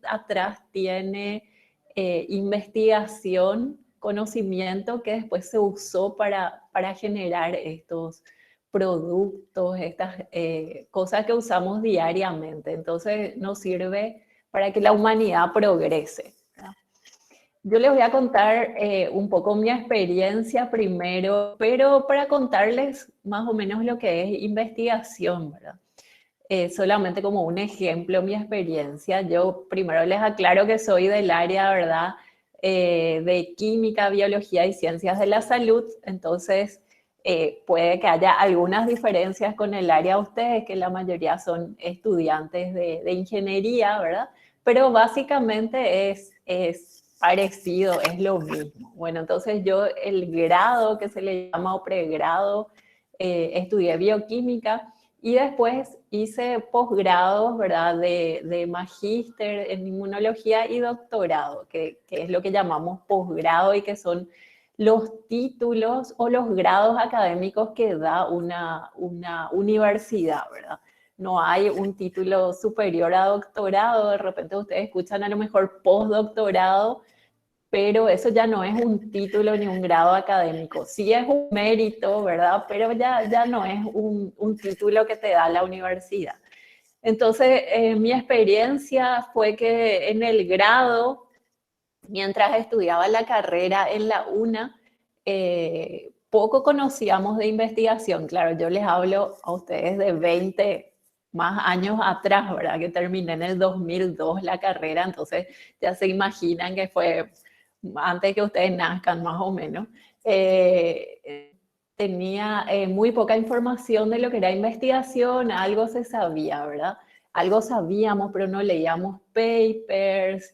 atrás tiene investigación, conocimiento que después se usó para generar estos productos, estas cosas que usamos diariamente. Entonces nos sirve para que la humanidad progrese. Yo les voy a contar un poco mi experiencia primero, pero para contarles más o menos lo que es investigación, ¿verdad? Solamente como un ejemplo, mi experiencia. Yo primero les aclaro que soy del área, ¿verdad? De química, biología y ciencias de la salud, entonces puede que haya algunas diferencias con el área de ustedes, que la mayoría son estudiantes de ingeniería, ¿verdad? Pero básicamente es parecido, es lo mismo. Bueno, entonces yo el grado que se le llama o pregrado, estudié bioquímica y después hice posgrados, ¿verdad? De magíster en inmunología y doctorado, que es lo que llamamos posgrado y que son los títulos o los grados académicos que da una universidad, ¿verdad? No hay un título superior a doctorado, de repente ustedes escuchan a lo mejor postdoctorado, pero eso ya no es un título ni un grado académico. Sí es un mérito, ¿verdad? Pero ya no es un título que te da la universidad. Entonces, mi experiencia fue que en el grado, mientras estudiaba la carrera en la UNA, poco conocíamos de investigación. Claro, yo les hablo a ustedes de 20 más años atrás, ¿verdad? Que terminé en el 2002 la carrera, entonces ya se imaginan que fue antes que ustedes nazcan más o menos. Tenía muy poca información de lo que era investigación, algo se sabía, ¿verdad? Algo sabíamos, pero no leíamos papers,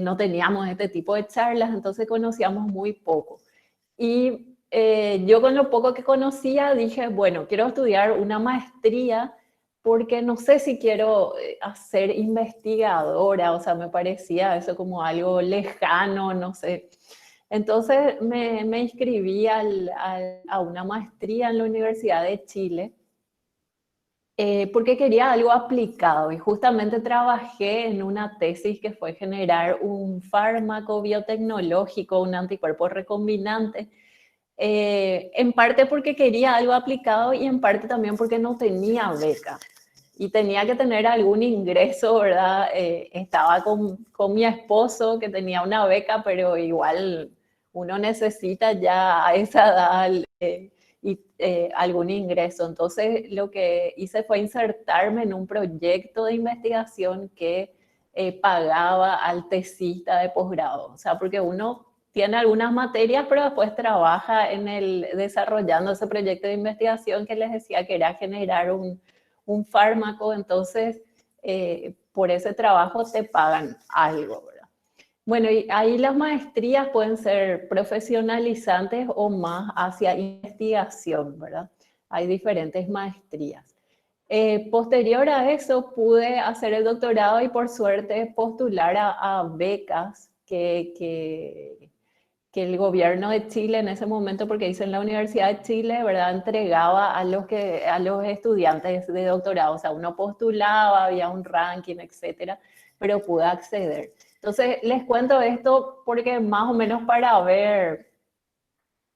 no teníamos este tipo de charlas, entonces conocíamos muy poco. Y yo con lo poco que conocía dije, bueno, quiero estudiar una maestría porque no sé si quiero ser investigadora, o sea, me parecía eso como algo lejano, no sé. Entonces me inscribí a una maestría en la Universidad de Chile porque quería algo aplicado y justamente trabajé en una tesis que fue generar un fármaco biotecnológico, un anticuerpo recombinante, en parte porque quería algo aplicado y en parte también porque no tenía beca y tenía que tener algún ingreso, ¿verdad? Estaba con mi esposo que tenía una beca, pero igual uno necesita ya a esa edad algún ingreso. Entonces lo que hice fue insertarme en un proyecto de investigación que pagaba al tesista de posgrado. O sea, porque uno tiene algunas materias, pero después trabaja desarrollando ese proyecto de investigación que les decía que era generar un fármaco, entonces por ese trabajo te pagan algo, ¿verdad? Bueno, y ahí las maestrías pueden ser profesionalizantes o más hacia investigación, ¿verdad? Hay diferentes maestrías. Posterior a eso pude hacer el doctorado y por suerte postular a becas que el gobierno de Chile en ese momento, porque hice en la Universidad de Chile, ¿verdad? Entregaba a los estudiantes de doctorado, o sea, uno postulaba, había un ranking, etcétera, pero pude acceder. Entonces, les cuento esto porque más o menos para ver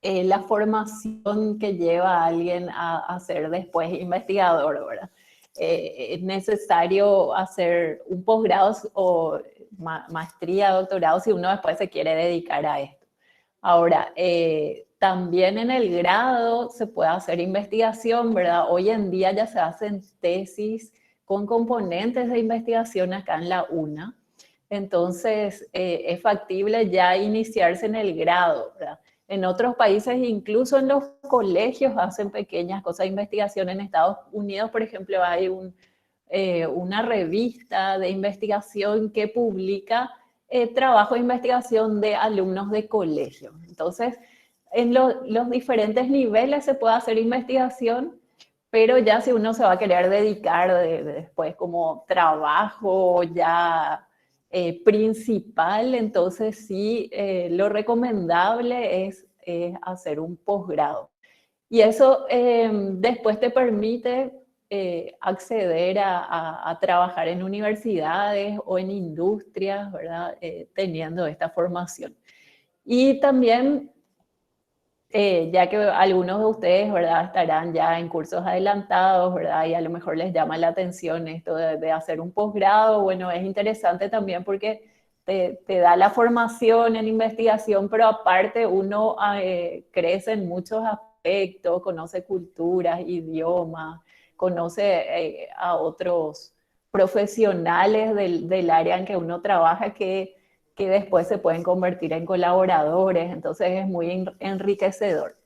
la formación que lleva a alguien a ser después investigador, ¿verdad? Es necesario hacer un posgrado o maestría, doctorado, si uno después se quiere dedicar a esto. Ahora, también en el grado se puede hacer investigación, ¿verdad? Hoy en día ya se hacen tesis con componentes de investigación acá en la UNA. Entonces, es factible ya iniciarse en el grado, ¿verdad? En otros países, incluso en los colegios, hacen pequeñas cosas de investigación. En Estados Unidos, por ejemplo, hay una revista de investigación que publica trabajo de investigación de alumnos de colegio. Entonces, en los diferentes niveles se puede hacer investigación, pero ya si uno se va a querer dedicar después como trabajo ya principal, entonces sí, lo recomendable es hacer un posgrado. Y eso después te permite acceder a trabajar en universidades o en industrias, ¿verdad? Teniendo esta formación. Y también ya que algunos de ustedes, ¿verdad?, estarán ya en cursos adelantados, ¿verdad?, y a lo mejor les llama la atención esto de hacer un posgrado. Bueno, es interesante también porque te da la formación en investigación, pero aparte uno crece en muchos aspectos, conoce culturas, idiomas, conoce a otros profesionales del área en que uno trabaja que después se pueden convertir en colaboradores, entonces es muy enriquecedor.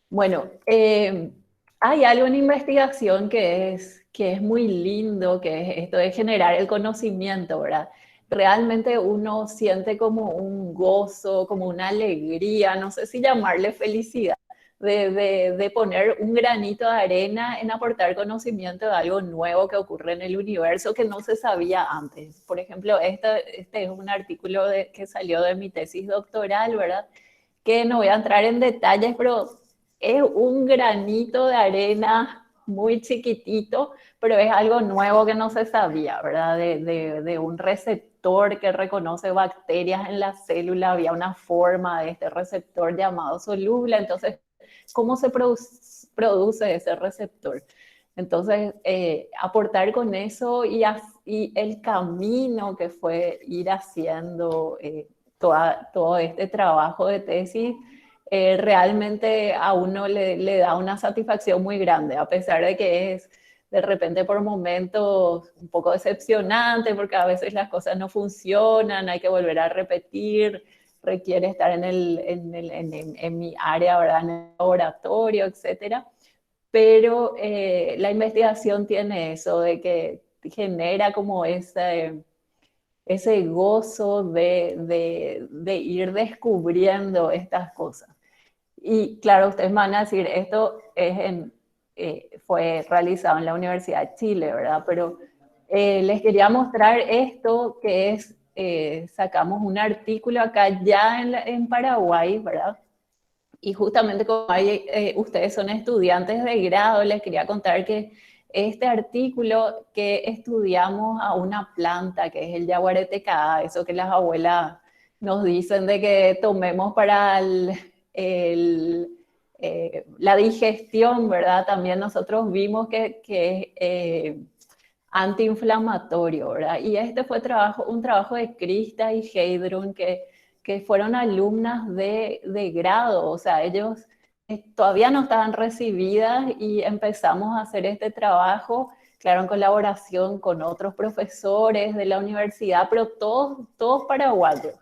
Bueno, hay algo en investigación que es muy lindo, que es esto de generar el conocimiento, ¿verdad? Realmente uno siente como un gozo, como una alegría, no sé si llamarle felicidad, de poner un granito de arena en aportar conocimiento de algo nuevo que ocurre en el universo que no se sabía antes. Por ejemplo, este es un artículo que salió de mi tesis doctoral, ¿verdad? Que no voy a entrar en detalles, pero es un granito de arena muy chiquitito, pero es algo nuevo que no se sabía, ¿verdad? De un receptor que reconoce bacterias en la célula, había una forma de este receptor llamado soluble, entonces cómo se produce ese receptor. Entonces, aportar con eso y el camino que fue ir haciendo todo este trabajo de tesis, realmente a uno le da una satisfacción muy grande, a pesar de que es de repente por momentos un poco decepcionante, porque a veces las cosas no funcionan, hay que volver a repetir, requiere estar en mi área, ¿verdad? En el laboratorio, etcétera. Pero la investigación tiene eso de que genera como ese gozo de ir descubriendo estas cosas. Y claro, ustedes van a decir, esto fue realizado en la Universidad de Chile, ¿verdad? Pero les quería mostrar esto que es, sacamos un artículo acá ya en Paraguay, ¿verdad? Y justamente como ustedes son estudiantes de grado, les quería contar que este artículo que estudiamos a una planta que es el yaguareteca, eso que las abuelas nos dicen de que tomemos para la digestión, ¿verdad? También nosotros vimos que es antiinflamatorio, ¿verdad? Y este fue un trabajo de Krista y Heidrun que fueron alumnas de grado, o sea, ellos todavía no estaban recibidas y empezamos a hacer este trabajo, claro, en colaboración con otros profesores de la universidad, pero todos paraguayos.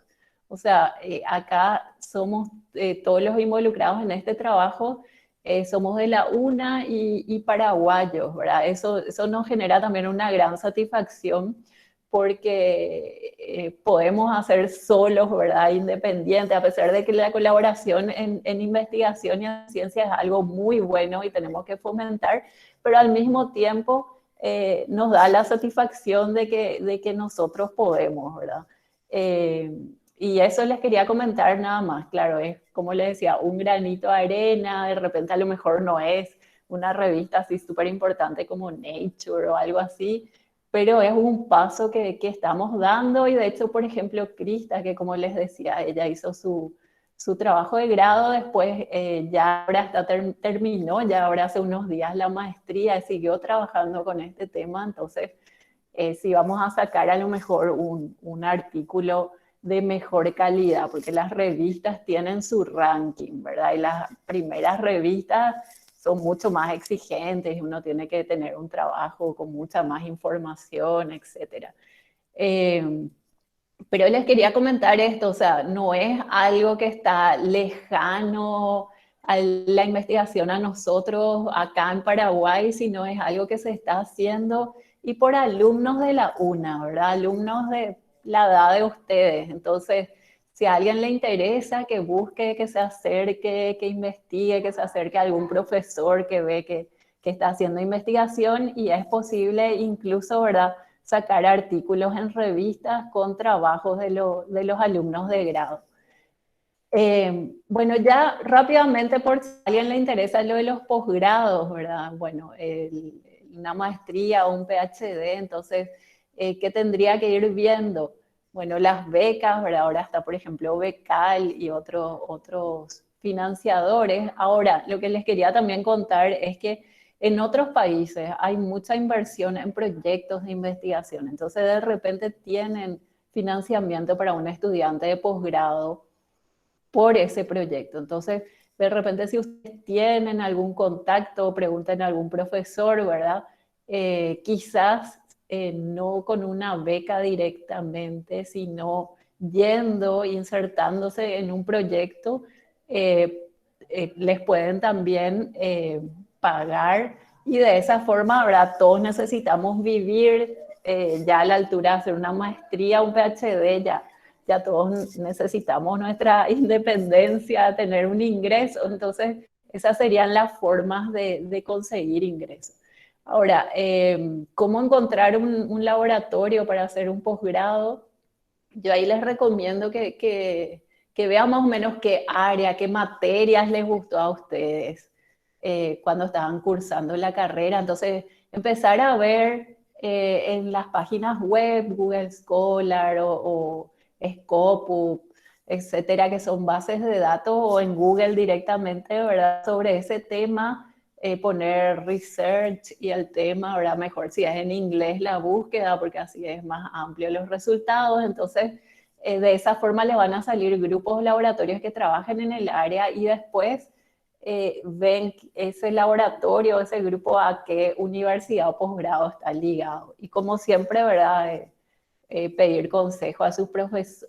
O sea, acá somos todos los involucrados en este trabajo, somos de la UNA y paraguayos, ¿verdad? Eso nos genera también una gran satisfacción porque podemos hacer solos, ¿verdad? Independiente, a pesar de que la colaboración en investigación y en ciencia es algo muy bueno y tenemos que fomentar, pero al mismo tiempo nos da la satisfacción de que nosotros podemos, ¿verdad? Y eso les quería comentar nada más, claro, es como les decía, un granito de arena, de repente a lo mejor no es una revista así súper importante como Nature o algo así, pero es un paso que estamos dando y de hecho, por ejemplo, Krista, que como les decía, ella hizo su trabajo de grado, después ya ahora terminó, ya ahora hace unos días la maestría y siguió trabajando con este tema, entonces si vamos a sacar a lo mejor un artículo de mejor calidad, porque las revistas tienen su ranking, ¿verdad? Y las primeras revistas son mucho más exigentes y uno tiene que tener un trabajo con mucha más información, etcétera. Pero les quería comentar esto, o sea, no es algo que está lejano a la investigación a nosotros acá en Paraguay, sino es algo que se está haciendo y por alumnos de la UNA, ¿verdad? Alumnos de la edad de ustedes. Entonces, si a alguien le interesa, que busque, que se acerque, que investigue, que se acerque a algún profesor que ve que está haciendo investigación y es posible incluso, ¿verdad?, sacar artículos en revistas con trabajos de los alumnos de grado. Bueno, ya rápidamente, por si a alguien le interesa lo de los posgrados, ¿verdad? Bueno, una maestría o un PhD, entonces, ¿qué tendría que ir viendo? Bueno, las becas, ¿verdad? Ahora está, por ejemplo, Becal y otros financiadores. Ahora, lo que les quería también contar es que en otros países hay mucha inversión en proyectos de investigación, entonces de repente tienen financiamiento para un estudiante de posgrado por ese proyecto. Entonces, de repente si ustedes tienen algún contacto, pregunten a algún profesor, ¿verdad? Quizás no con una beca directamente, sino yendo, insertándose en un proyecto, les pueden también pagar y de esa forma, ¿verdad? Todos necesitamos vivir ya a la altura de hacer una maestría, un PhD, ya todos necesitamos nuestra independencia, tener un ingreso, entonces esas serían las formas de conseguir ingresos. Ahora, ¿cómo encontrar un laboratorio para hacer un posgrado? Yo ahí les recomiendo que vean más o menos qué área, qué materias les gustó a ustedes cuando estaban cursando la carrera. Entonces, empezar a ver en las páginas web, Google Scholar o Scopus, etcétera, que son bases de datos, o en Google directamente, ¿verdad? Sobre ese tema, poner research y el tema, ¿verdad? Mejor si es en inglés la búsqueda, porque así es más amplio los resultados. Entonces, de esa forma le van a salir grupos o laboratorios que trabajen en el área y después ven ese laboratorio, ese grupo a qué universidad o posgrado está ligado. Y como siempre, ¿verdad? Pedir consejo a sus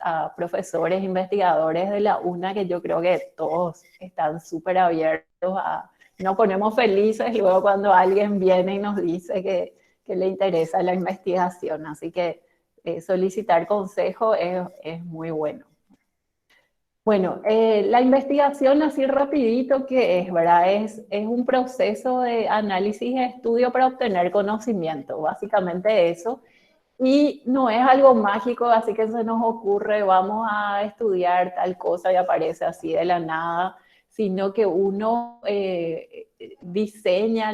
a profesores, investigadores de la UNA, que yo creo que todos están súper abiertos a... Nos ponemos felices luego cuando alguien viene y nos dice que le interesa la investigación. Así que solicitar consejo es muy bueno. Bueno, la investigación, así rapidito que es, ¿verdad? Es un proceso de análisis y estudio para obtener conocimiento, básicamente eso. Y no es algo mágico, así que se nos ocurre, vamos a estudiar tal cosa y aparece así de la nada, sino que uno diseña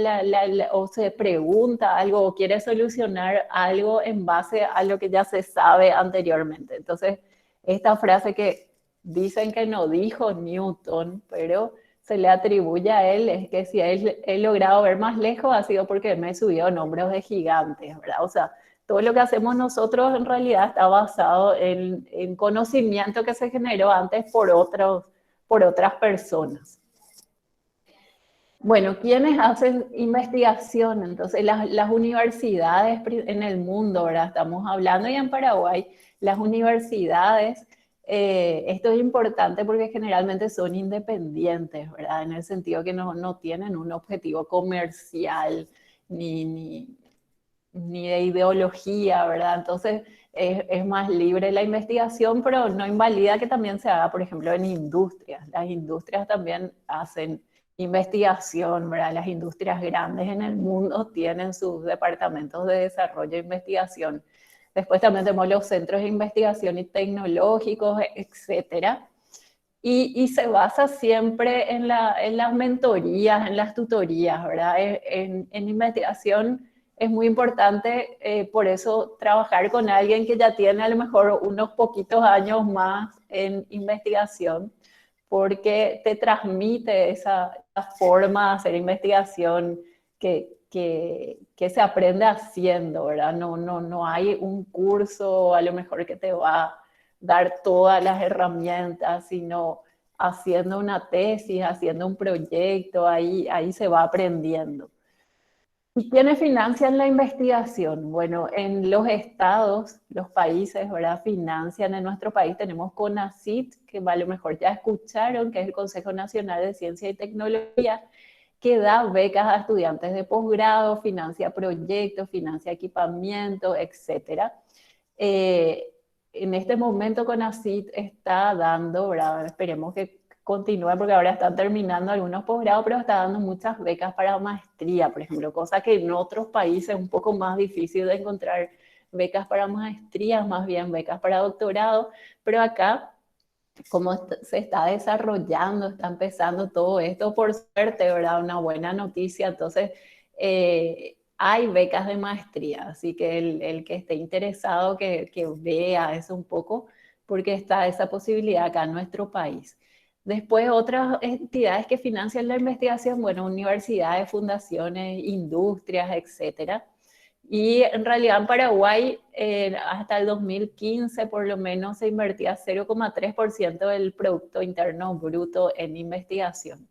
o se pregunta algo o quiere solucionar algo en base a lo que ya se sabe anteriormente. Entonces, esta frase que dicen que no dijo Newton, pero se le atribuye a él, es que si he logrado ver más lejos ha sido porque me subió en hombros de gigantes, ¿verdad? O sea, todo lo que hacemos nosotros en realidad está basado en conocimiento que se generó antes por otras personas. Bueno, ¿quiénes hacen investigación? Entonces, las universidades en el mundo, ¿verdad? Estamos hablando ya en Paraguay, las universidades, esto es importante porque generalmente son independientes, ¿verdad? En el sentido que no tienen un objetivo comercial ni de ideología, ¿verdad? Entonces es más libre la investigación, pero no invalida que también se haga, por ejemplo, en industrias. Las industrias también hacen investigación, ¿verdad? Las industrias grandes en el mundo tienen sus departamentos de desarrollo e investigación. Después también tenemos los centros de investigación y tecnológicos, etcétera. Y se basa siempre en las mentorías, en las tutorías, ¿verdad? En investigación es muy importante, por eso, trabajar con alguien que ya tiene a lo mejor unos poquitos años más en investigación, porque te transmite esa forma de hacer investigación que se aprende haciendo, ¿verdad? No hay un curso a lo mejor que te va dar todas las herramientas, sino haciendo una tesis, haciendo un proyecto, ahí se va aprendiendo. ¿Y quiénes financian la investigación? Bueno, en los estados, los países, ¿verdad? Financian. En nuestro país tenemos CONACYT, que a lo mejor ya escucharon, que es el Consejo Nacional de Ciencia y Tecnología, que da becas a estudiantes de posgrado, financia proyectos, financia equipamiento, etc. En este momento CONACYT está dando, ¿verdad? Esperemos que continúe porque ahora están terminando algunos posgrados, pero está dando muchas becas para maestría, por ejemplo, cosa que en otros países es un poco más difícil de encontrar becas para maestría, más bien becas para doctorado, pero acá, como se está desarrollando, está empezando todo esto, por suerte, ¿verdad? Una buena noticia, entonces hay becas de maestría, así que el que esté interesado que vea eso un poco, porque está esa posibilidad acá en nuestro país. Después, otras entidades que financian la investigación, bueno, universidades, fundaciones, industrias, etcétera. Y en realidad en Paraguay, hasta el 2015 por lo menos se invertía 0,3% del Producto Interno Bruto en investigación.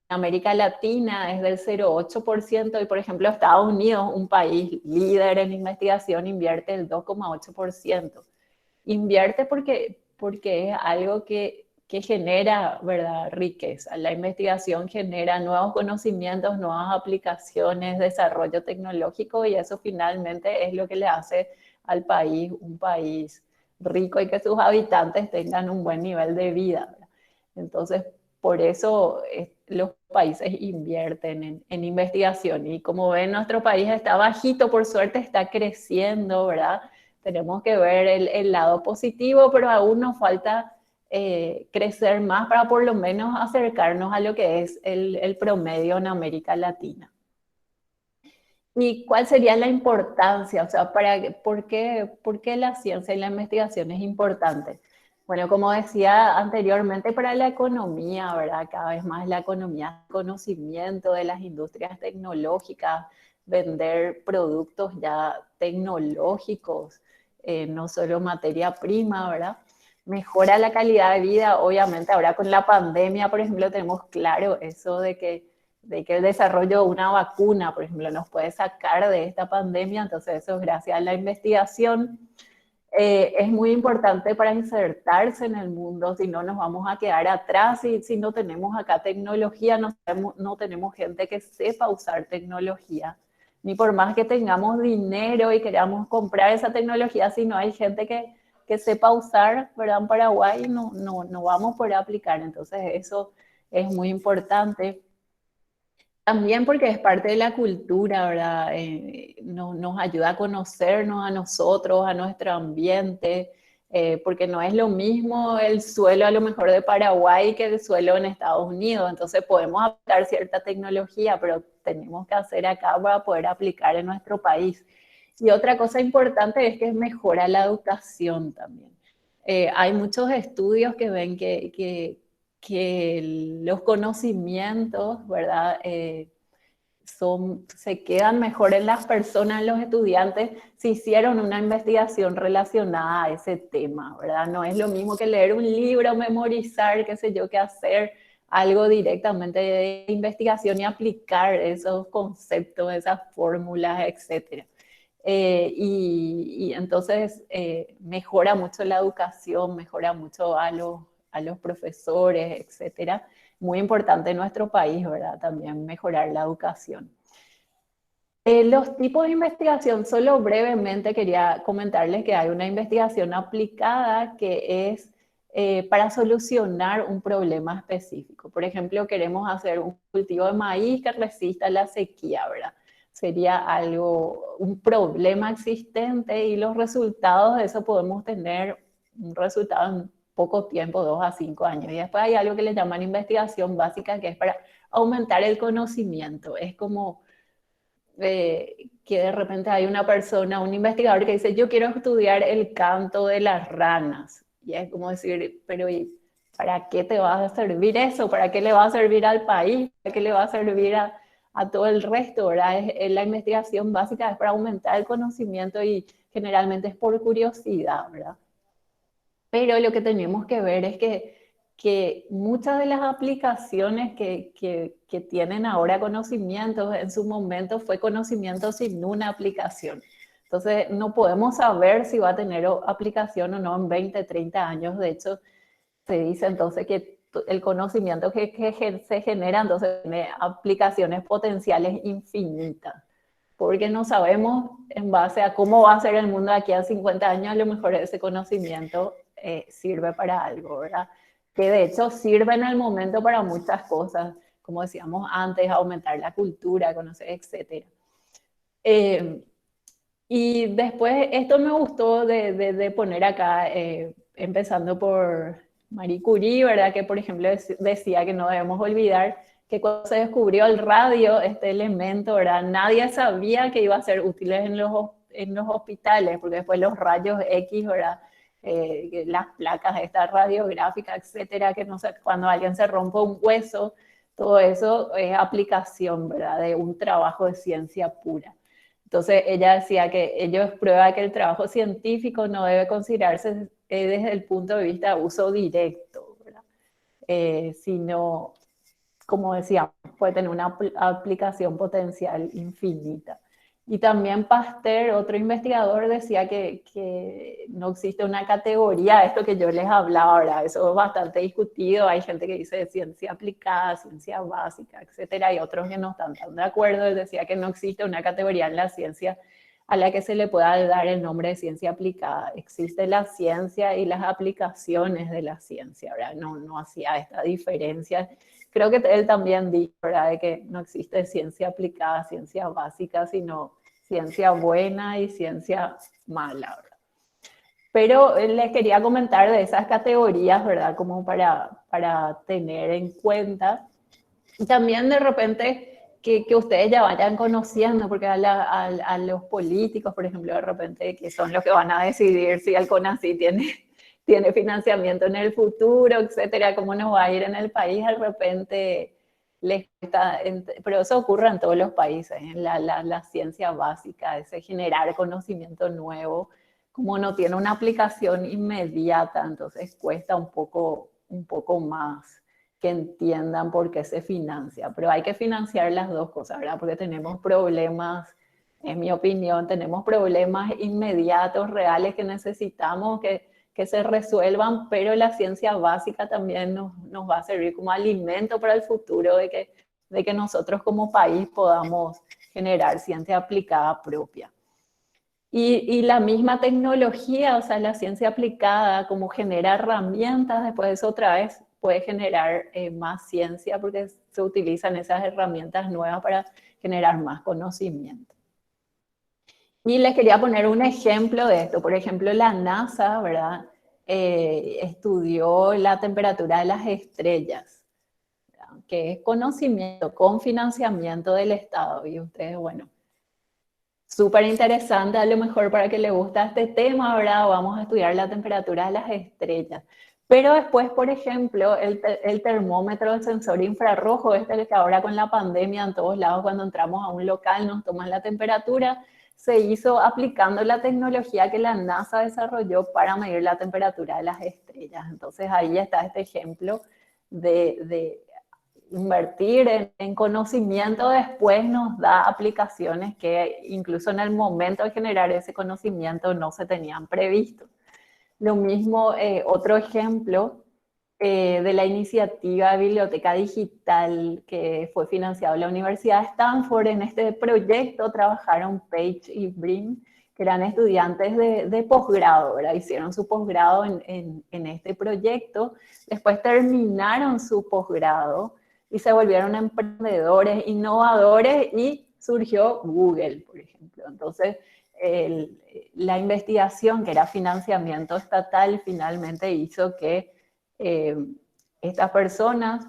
En América Latina es del 0,8% y por ejemplo Estados Unidos, un país líder en investigación, invierte el 2,8%. Invierte porque es algo que genera, ¿verdad?, riqueza. La investigación genera nuevos conocimientos, nuevas aplicaciones, desarrollo tecnológico y eso finalmente es lo que le hace al país un país rico y que sus habitantes tengan un buen nivel de vida, ¿verdad? Entonces, por eso los países invierten en investigación y como ven, nuestro país está bajito, por suerte está creciendo, ¿verdad? Tenemos que ver el lado positivo, pero aún nos falta crecer más para por lo menos acercarnos a lo que es el promedio en América Latina. ¿Y cuál sería la importancia? O sea, ¿por qué la ciencia y la investigación es importante? Bueno, como decía anteriormente, para la economía, ¿verdad? Cada vez más la economía, conocimiento de las industrias tecnológicas, vender productos ya tecnológicos, no solo materia prima, ¿verdad? Mejora la calidad de vida, obviamente ahora con la pandemia, por ejemplo, tenemos claro eso de que el desarrollo de una vacuna, por ejemplo, nos puede sacar de esta pandemia, entonces eso es gracias a la investigación. Es muy importante para insertarse en el mundo, si no nos vamos a quedar atrás y si no tenemos acá tecnología, no tenemos gente que sepa usar tecnología, ni por más que tengamos dinero y queramos comprar esa tecnología, si no hay gente que sepa usar, ¿verdad? En Paraguay no vamos a poder aplicar, entonces eso es muy importante. También porque es parte de la cultura, ¿verdad? Nos ayuda a conocernos a nosotros, a nuestro ambiente, porque no es lo mismo el suelo a lo mejor de Paraguay que el suelo en Estados Unidos. Entonces podemos aplicar cierta tecnología, pero tenemos que hacer acá para poder aplicar en nuestro país. Y otra cosa importante es que mejora la educación también. Hay muchos estudios que ven que los conocimientos, ¿verdad? Se quedan mejor en las personas, en los estudiantes, si hicieron una investigación relacionada a ese tema, ¿verdad? No es lo mismo que leer un libro, memorizar, qué sé yo, que hacer algo directamente de investigación y aplicar esos conceptos, esas fórmulas, etc. Y entonces mejora mucho la educación, mejora mucho a los profesores, etcétera. Muy importante en nuestro país, ¿verdad? También mejorar la educación. Los tipos de investigación, solo brevemente quería comentarles que hay una investigación aplicada que es para solucionar un problema específico. Por ejemplo, queremos hacer un cultivo de maíz que resista la sequía, ¿verdad? Sería un problema existente y los resultados de eso podemos tener un resultado en poco tiempo, 2 a 5 años. Y después hay algo que le llaman investigación básica, que es para aumentar el conocimiento. Es como que de repente hay una persona, un investigador que dice, yo quiero estudiar el canto de las ranas. Y es como decir, pero ¿y para qué te va a servir eso? ¿Para qué le va a servir al país? ¿Para qué le va a servir a todo el resto? ¿Verdad? La investigación básica es para aumentar el conocimiento y generalmente es por curiosidad, ¿verdad? Pero lo que tenemos que ver es que muchas de las aplicaciones que tienen ahora conocimientos, en su momento fue conocimiento sin una aplicación. Entonces, no podemos saber si va a tener aplicación o no en 20, 30 años. De hecho, se dice entonces que el conocimiento que se genera, entonces tiene aplicaciones potenciales infinitas, porque no sabemos en base a cómo va a ser el mundo de aquí a 50 años, a lo mejor ese conocimiento sirve para algo, ¿verdad? Que de hecho sirve en el momento para muchas cosas, como decíamos antes, aumentar la cultura, conocer, etc. Y después, esto me gustó de poner acá, empezando por Marie Curie, ¿verdad? Que por ejemplo decía que no debemos olvidar que cuando se descubrió el radio, este elemento, ¿verdad? Nadie sabía que iba a ser útil en los hospitales, porque después los rayos X, ¿verdad? Las placas estas radiográficas, etcétera, que no sé, cuando alguien se rompe un hueso, todo eso es aplicación, ¿verdad? De un trabajo de ciencia pura. Entonces ella decía que ello es prueba de que el trabajo científico no debe considerarse desde el punto de vista de uso directo, ¿verdad? Sino, como decíamos, puede tener una aplicación potencial infinita. Y también Pasteur, otro investigador, decía que no existe una categoría, esto que yo les hablaba ahora, eso es bastante discutido, hay gente que dice ciencia aplicada, ciencia básica, etcétera, y otros que no están tan de acuerdo. Él decía que no existe una categoría en la ciencia a la que se le pueda dar el nombre de ciencia aplicada. Existe la ciencia y las aplicaciones de la ciencia, ¿verdad? No hacía esta diferencia. Creo que él también dijo, ¿verdad?, de que no existe ciencia aplicada, ciencia básica, sino ciencia buena y ciencia mala, ¿verdad? Pero les quería comentar de esas categorías, ¿verdad?, como para tener en cuenta. Y también de repente que ustedes ya vayan conociendo, porque a los políticos, por ejemplo, de repente, que son los que van a decidir si el CONACYT tiene financiamiento en el futuro, etcétera, cómo nos va a ir en el país, de repente les cuesta, pero eso ocurre en todos los países, en la ciencia básica, ese generar conocimiento nuevo, como no tiene una aplicación inmediata, entonces cuesta un poco más que entiendan por qué se financia, pero hay que financiar las dos cosas, ¿verdad? Porque tenemos problemas, en mi opinión, tenemos problemas inmediatos, reales, que necesitamos que se resuelvan, pero la ciencia básica también nos va a servir como alimento para el futuro, de que nosotros como país podamos generar ciencia aplicada propia. Y la misma tecnología, o sea, la ciencia aplicada, como genera herramientas, después de eso otra vez puede generar más ciencia, porque se utilizan esas herramientas nuevas para generar más conocimiento. Y les quería poner un ejemplo de esto. Por ejemplo, la NASA, ¿verdad?, estudió la temperatura de las estrellas, ¿verdad?, que es conocimiento con financiamiento del Estado. Y ustedes, bueno, súper interesante, a lo mejor para que les gusta este tema, ¿verdad?, vamos a estudiar la temperatura de las estrellas. Pero después, por ejemplo, el termómetro, el sensor infrarrojo, que ahora con la pandemia en todos lados, cuando entramos a un local nos toman la temperatura, se hizo aplicando la tecnología que la NASA desarrolló para medir la temperatura de las estrellas. Entonces ahí está este ejemplo de invertir en conocimiento, después nos da aplicaciones que incluso en el momento de generar ese conocimiento no se tenían previsto. Lo mismo, otro ejemplo de la iniciativa de Biblioteca Digital que fue financiado en la Universidad de Stanford. En este proyecto trabajaron Page y Brim, que eran estudiantes de posgrado, ¿verdad? Hicieron su posgrado en este proyecto, después terminaron su posgrado y se volvieron emprendedores, innovadores, y surgió Google, por ejemplo. Entonces, la investigación, que era financiamiento estatal, finalmente hizo que estas personas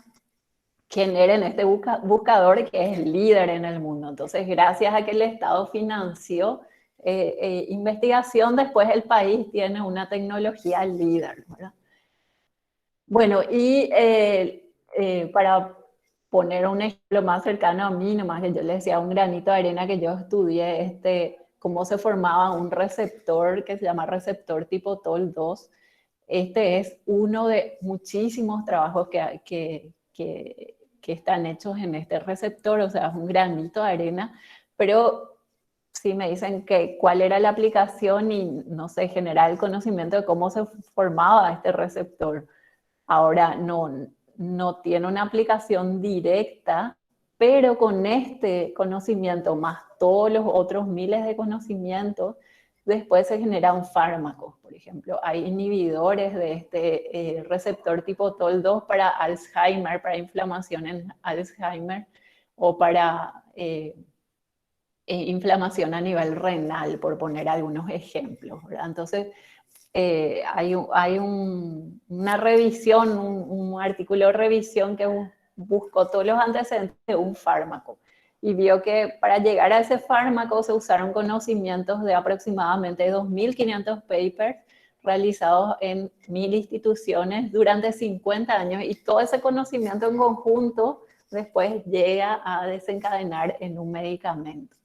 generen este buscador que es líder en el mundo. Entonces, gracias a que el Estado financió investigación, después el país tiene una tecnología líder, ¿verdad? Bueno, y para poner un ejemplo más cercano a mí, nomás que yo les decía, un granito de arena, que yo estudié cómo se formaba un receptor que se llama receptor tipo TOL2, este es uno de muchísimos trabajos que están hechos en este receptor, o sea, es un granito de arena, pero si me dicen que cuál era la aplicación y, no sé, generar el conocimiento de cómo se formaba este receptor. Ahora no tiene una aplicación directa, pero con este conocimiento más todos los otros miles de conocimientos, después se genera un fármaco. Por ejemplo, hay inhibidores de este receptor tipo TOL2 para Alzheimer, para inflamación en Alzheimer o para inflamación a nivel renal, por poner algunos ejemplos, ¿verdad? Entonces, hay una revisión, un artículo de revisión que buscó todos los antecedentes de un fármaco y vio que para llegar a ese fármaco se usaron conocimientos de aproximadamente 2.500 papers realizados en 1.000 instituciones durante 50 años, y todo ese conocimiento en conjunto después llega a desencadenar en un medicamento.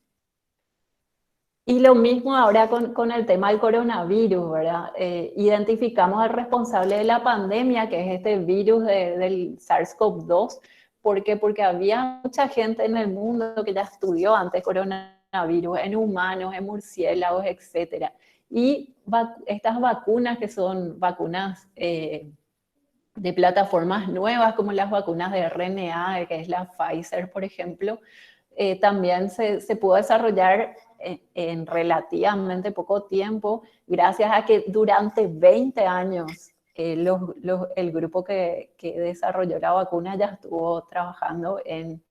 Y lo mismo ahora con el tema del coronavirus, ¿verdad? Identificamos al responsable de la pandemia, que es este virus del SARS-CoV-2. ¿Por qué? Porque había mucha gente en el mundo que ya estudió antes coronavirus, en humanos, en murciélagos, etc. Y estas vacunas, que son vacunas de plataformas nuevas, como las vacunas de RNA, que es la Pfizer, por ejemplo, también se pudo desarrollar en relativamente poco tiempo, gracias a que durante 20 años el grupo que desarrolló la vacuna ya estuvo trabajando en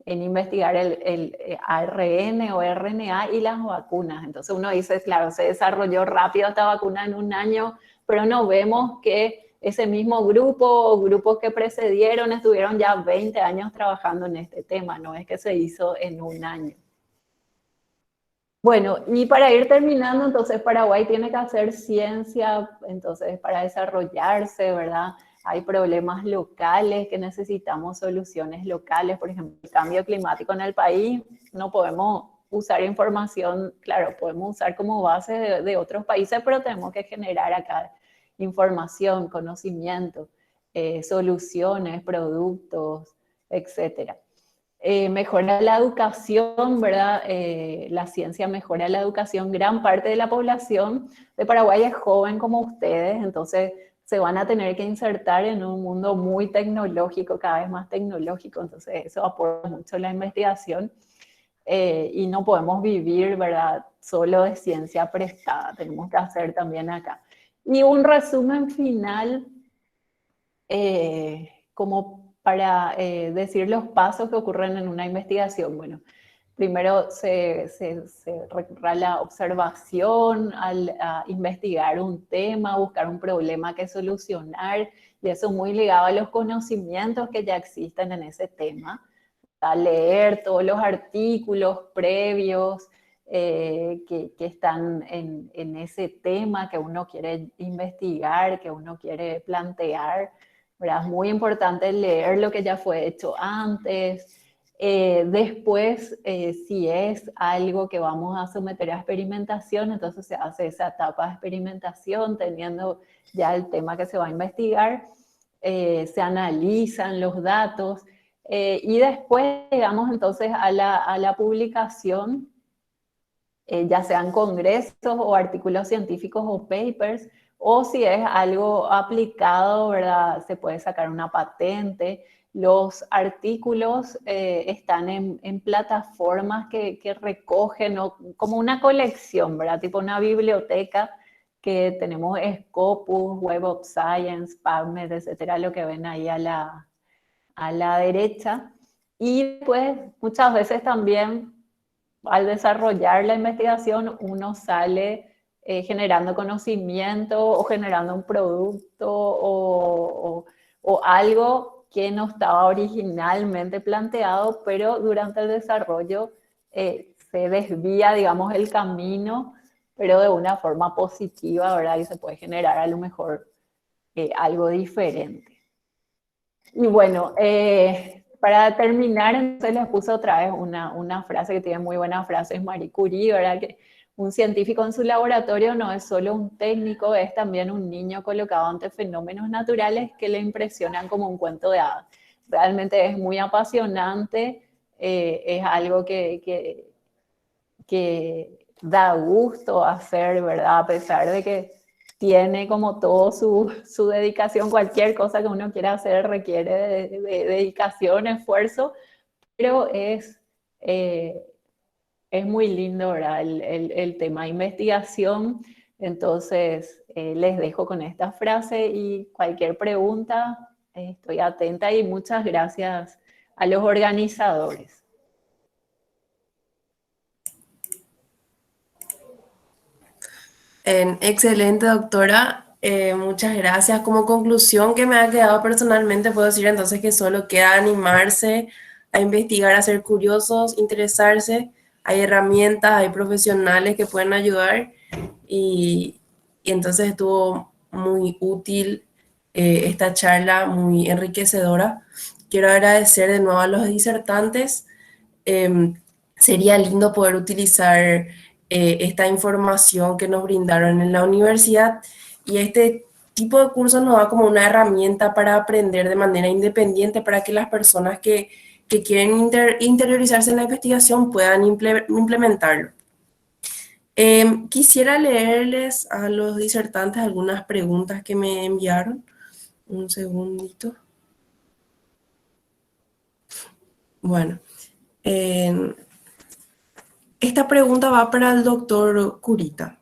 investigar el ARN o RNA y las vacunas. Entonces uno dice, claro, se desarrolló rápido esta vacuna en un año, pero no vemos que ese mismo grupo o grupos que precedieron estuvieron ya 20 años trabajando en este tema, no es que se hizo en un año. Bueno, y para ir terminando, entonces Paraguay tiene que hacer ciencia, entonces para desarrollarse, ¿verdad? Hay problemas locales que necesitamos soluciones locales, por ejemplo, el cambio climático en el país, no podemos usar información, claro, podemos usar como base de otros países, pero tenemos que generar acá información, conocimiento, soluciones, productos, etcétera. Mejora la educación, ¿verdad? La ciencia mejora la educación. Gran parte de la población de Paraguay es joven como ustedes, entonces se van a tener que insertar en un mundo muy tecnológico, cada vez más tecnológico, entonces eso aporta mucho la investigación y no podemos vivir, ¿verdad? Solo de ciencia prestada, tenemos que hacer también acá. Y un resumen final, como para decir los pasos que ocurren en una investigación. Bueno, primero se recurre a la observación, a investigar un tema, buscar un problema que solucionar, y eso muy ligado a los conocimientos que ya existen en ese tema. A leer todos los artículos previos que están en ese tema que uno quiere investigar, que uno quiere plantear, ¿verdad? Es muy importante leer lo que ya fue hecho antes. Después, si es algo que vamos a someter a experimentación, entonces se hace esa etapa de experimentación teniendo ya el tema que se va a investigar, se analizan los datos y después llegamos entonces a la publicación, ya sean congresos o artículos científicos o papers, o si es algo aplicado, ¿verdad? Se puede sacar una patente. Los artículos están en plataformas que recogen como una colección, ¿verdad? Tipo una biblioteca que tenemos Scopus, Web of Science, PubMed, etcétera, lo que ven ahí a la derecha. Y pues muchas veces también al desarrollar la investigación uno sale generando conocimiento o generando un producto o algo que no estaba originalmente planteado, pero durante el desarrollo se desvía, digamos, el camino, pero de una forma positiva, ¿verdad? Y se puede generar a lo mejor algo diferente. Y bueno, para terminar, entonces les puse otra vez una frase que tiene muy buenas frases, Marie Curie, ¿verdad? Que un científico en su laboratorio no es solo un técnico, es también un niño colocado ante fenómenos naturales que le impresionan como un cuento de hadas. Realmente es muy apasionante, es algo que da gusto hacer, ¿verdad? A pesar de que tiene como todo su dedicación, cualquier cosa que uno quiera hacer requiere de dedicación, esfuerzo, pero es muy lindo, ¿verdad? El tema de investigación. Entonces, les dejo con esta frase y cualquier pregunta, estoy atenta y muchas gracias a los organizadores. Excelente, doctora. Muchas gracias. Como conclusión que me ha quedado personalmente, puedo decir entonces que solo queda animarse a investigar, a ser curiosos, interesarse. Hay herramientas, hay profesionales que pueden ayudar y entonces estuvo muy útil esta charla, muy enriquecedora. Quiero agradecer de nuevo a los disertantes. Sería lindo poder utilizar esta información que nos brindaron en la universidad y este tipo de cursos nos da como una herramienta para aprender de manera independiente para que las personas que quieren interiorizarse en la investigación puedan implementarlo. Quisiera leerles a los disertantes algunas preguntas que me enviaron. Un segundito. Bueno, esta pregunta va para el doctor Curita.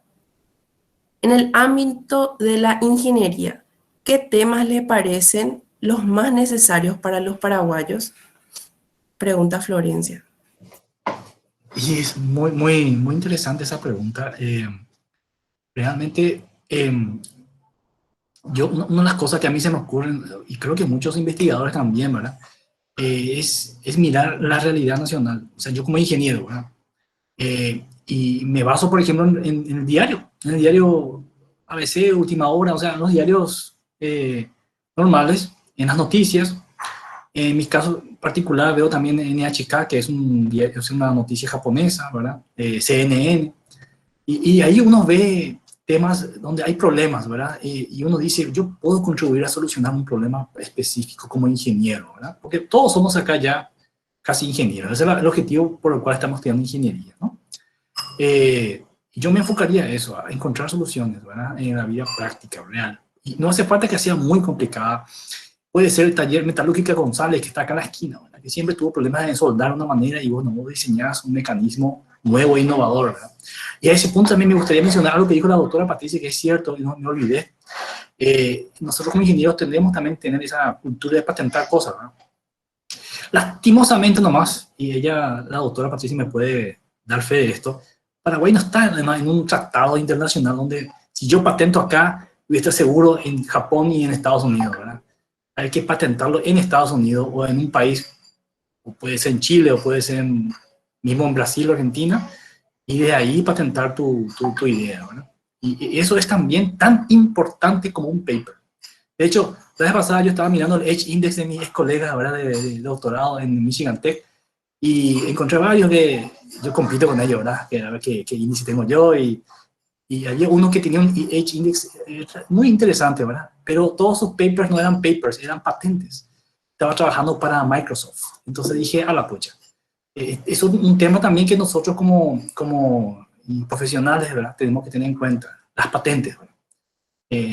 En el ámbito de la ingeniería, ¿qué temas le parecen los más necesarios para los paraguayos? Pregunta Florencia. Y es muy interesante esa pregunta. Realmente, una de las cosas que a mí se me ocurren, y creo que muchos investigadores también, ¿verdad? Es mirar la realidad nacional. O sea, yo como ingeniero, ¿verdad? Y me baso, por ejemplo, en el diario ABC, Última Hora, o sea, en los diarios normales, en las noticias. En mi caso particular veo también NHK, que es es una noticia japonesa, ¿verdad? CNN. Y ahí uno ve temas donde hay problemas, ¿verdad? Y uno dice, yo puedo contribuir a solucionar un problema específico como ingeniero, ¿verdad? Porque todos somos acá ya casi ingenieros. Ese es el objetivo por el cual estamos estudiando ingeniería, ¿no? Yo me enfocaría a eso, a encontrar soluciones, ¿verdad? En la vida práctica, real. Y no hace falta que sea muy complicada. Puede ser el taller Metalúrgica González, que está acá a la esquina, ¿verdad? Que siempre tuvo problemas de soldar de una manera y bueno, vos diseñás un mecanismo nuevo e innovador, ¿verdad? Y a ese punto también me gustaría mencionar algo que dijo la doctora Patricia, que es cierto, y no me olvidé. Nosotros como ingenieros tendremos también que tener esa cultura de patentar cosas, ¿verdad? Lastimosamente nomás, y ella, la doctora Patricia, me puede dar fe de esto, Paraguay no está en un tratado internacional donde si yo patento acá, voy a estar seguro en Japón y en Estados Unidos, ¿verdad? Hay que patentarlo en Estados Unidos o en un país, o puede ser en Chile, o puede ser mismo en Brasil o Argentina, y de ahí patentar tu idea, ¿verdad? Y eso es también tan importante como un paper. De hecho, la vez pasada yo estaba mirando el Edge Index de mis colegas, ¿verdad? De doctorado en Michigan Tech, y encontré varios que yo compito con ellos, ¿verdad? Que a ver qué índice tengo yo, y había uno que tenía un Edge Index muy interesante, ¿verdad? Pero todos sus papers no eran papers, eran patentes. Estaba trabajando para Microsoft. Entonces dije, a la pucha. Es un tema también que nosotros como profesionales, ¿verdad? Tenemos que tener en cuenta. Las patentes, ¿verdad?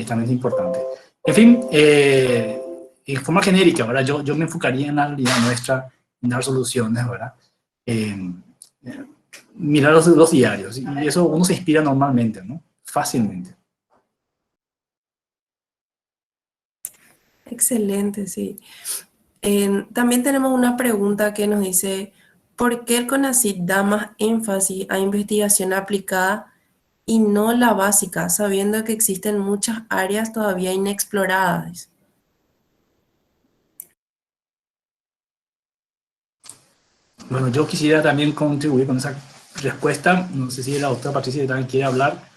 También es importante. En fin, en forma genérica, ¿verdad? Yo me enfocaría en la realidad nuestra, en dar soluciones, ¿verdad? Mirar los diarios, y eso uno se inspira normalmente, ¿no? Fácilmente. Excelente, sí. También tenemos una pregunta que nos dice, ¿por qué el CONACYT da más énfasis a investigación aplicada y no la básica, sabiendo que existen muchas áreas todavía inexploradas? Bueno, yo quisiera también contribuir con esa respuesta. No sé si la doctora Patricia también quiere hablar.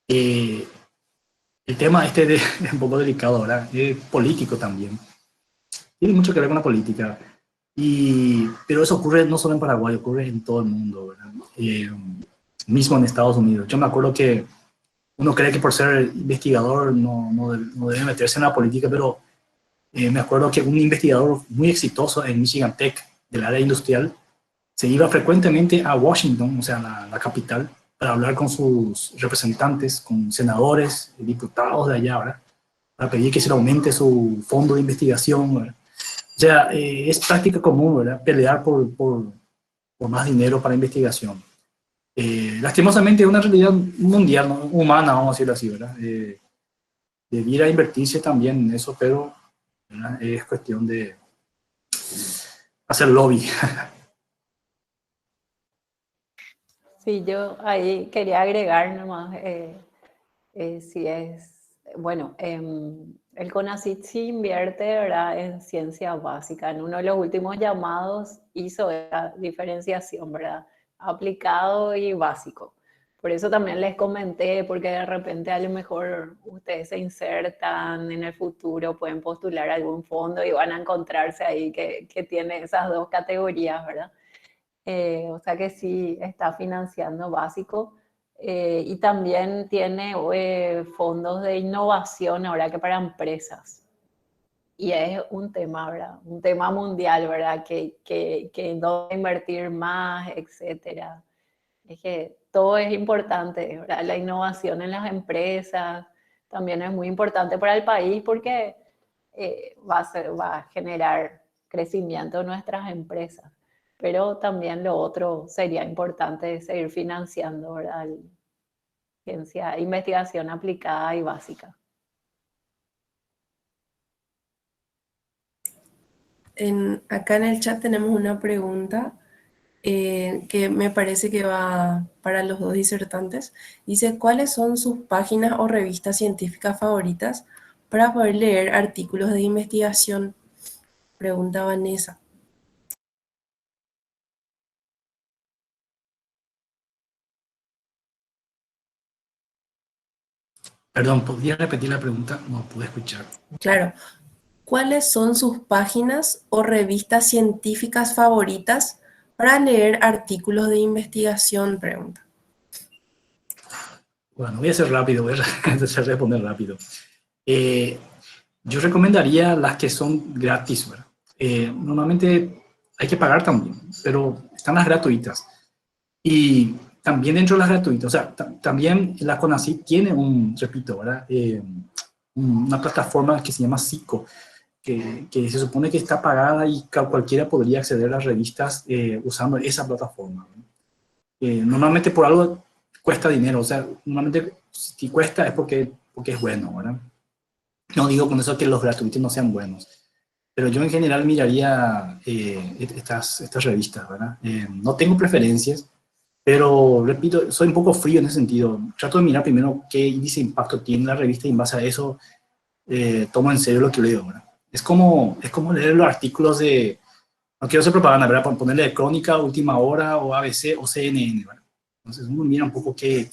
El tema es un poco delicado, ¿verdad? Es político también. Tiene mucho que ver con la política. Pero eso ocurre no solo en Paraguay, ocurre en todo el mundo, ¿verdad? mismo en Estados Unidos. Yo me acuerdo que uno cree que por ser investigador no debe meterse en la política, pero me acuerdo que un investigador muy exitoso en Michigan Tech, del área industrial, se iba frecuentemente a Washington, o sea, la capital, para hablar con sus representantes, con senadores, diputados de allá, ¿verdad? Para pedir que se le aumente su fondo de investigación, ¿verdad? O sea, es práctica común, ¿verdad? Pelear por más dinero para investigación. Lastimosamente es una realidad mundial, ¿no? Humana, vamos a decirlo así, ¿verdad? Debiera invertirse también en eso, pero ¿verdad? Es cuestión de hacer lobby. Sí, yo ahí quería agregar nomás, si es, bueno, el CONACYT sí invierte, ¿verdad?, en ciencia básica. En uno de los últimos llamados hizo la diferenciación, ¿verdad?, aplicado y básico. Por eso también les comenté, porque de repente a lo mejor ustedes se insertan en el futuro, pueden postular algún fondo y van a encontrarse ahí que tiene esas dos categorías, ¿verdad? O sea que sí está financiando básico. Y también tiene fondos de innovación ahora que para empresas. Y es un tema, ¿verdad? Un tema mundial, ¿verdad? Que dónde invertir más, etcétera. Es que todo es importante, ¿verdad? La innovación en las empresas también es muy importante para el país porque va a generar crecimiento en nuestras empresas. Pero también lo otro sería importante seguir financiando, ¿verdad? Ciencia, investigación aplicada y básica. Acá en el chat tenemos una pregunta que me parece que va para los dos disertantes. Dice, ¿cuáles son sus páginas o revistas científicas favoritas para poder leer artículos de investigación? Pregunta Vanessa. Perdón, ¿podría repetir la pregunta? No pude escuchar. Claro. ¿Cuáles son sus páginas o revistas científicas favoritas para leer artículos de investigación? Pregunta. Bueno, voy a ser rápido, voy a responder rápido. Yo recomendaría las que son gratis, ¿verdad? Normalmente hay que pagar también, pero están las gratuitas. Y también dentro de las gratuitas, o sea, también la CONACYT tiene repito, ¿verdad? Una plataforma que se llama SICO, que se supone que está pagada y cualquiera podría acceder a las revistas usando esa plataforma. Normalmente por algo cuesta dinero, o sea, normalmente si cuesta es porque es bueno, ¿verdad? No digo con eso que los gratuitos no sean buenos, pero yo en general miraría estas revistas, ¿verdad? No tengo preferencias, pero repito, soy un poco frío en ese sentido. Trato de mirar primero qué índice de impacto tiene la revista y en base a eso tomo en serio lo que leo, ¿verdad? Es como leer los artículos de, no quiero hacer propaganda, ¿verdad? Para ponerle de Crónica, Última Hora o ABC o CNN, ¿verdad? Entonces uno mira un poco qué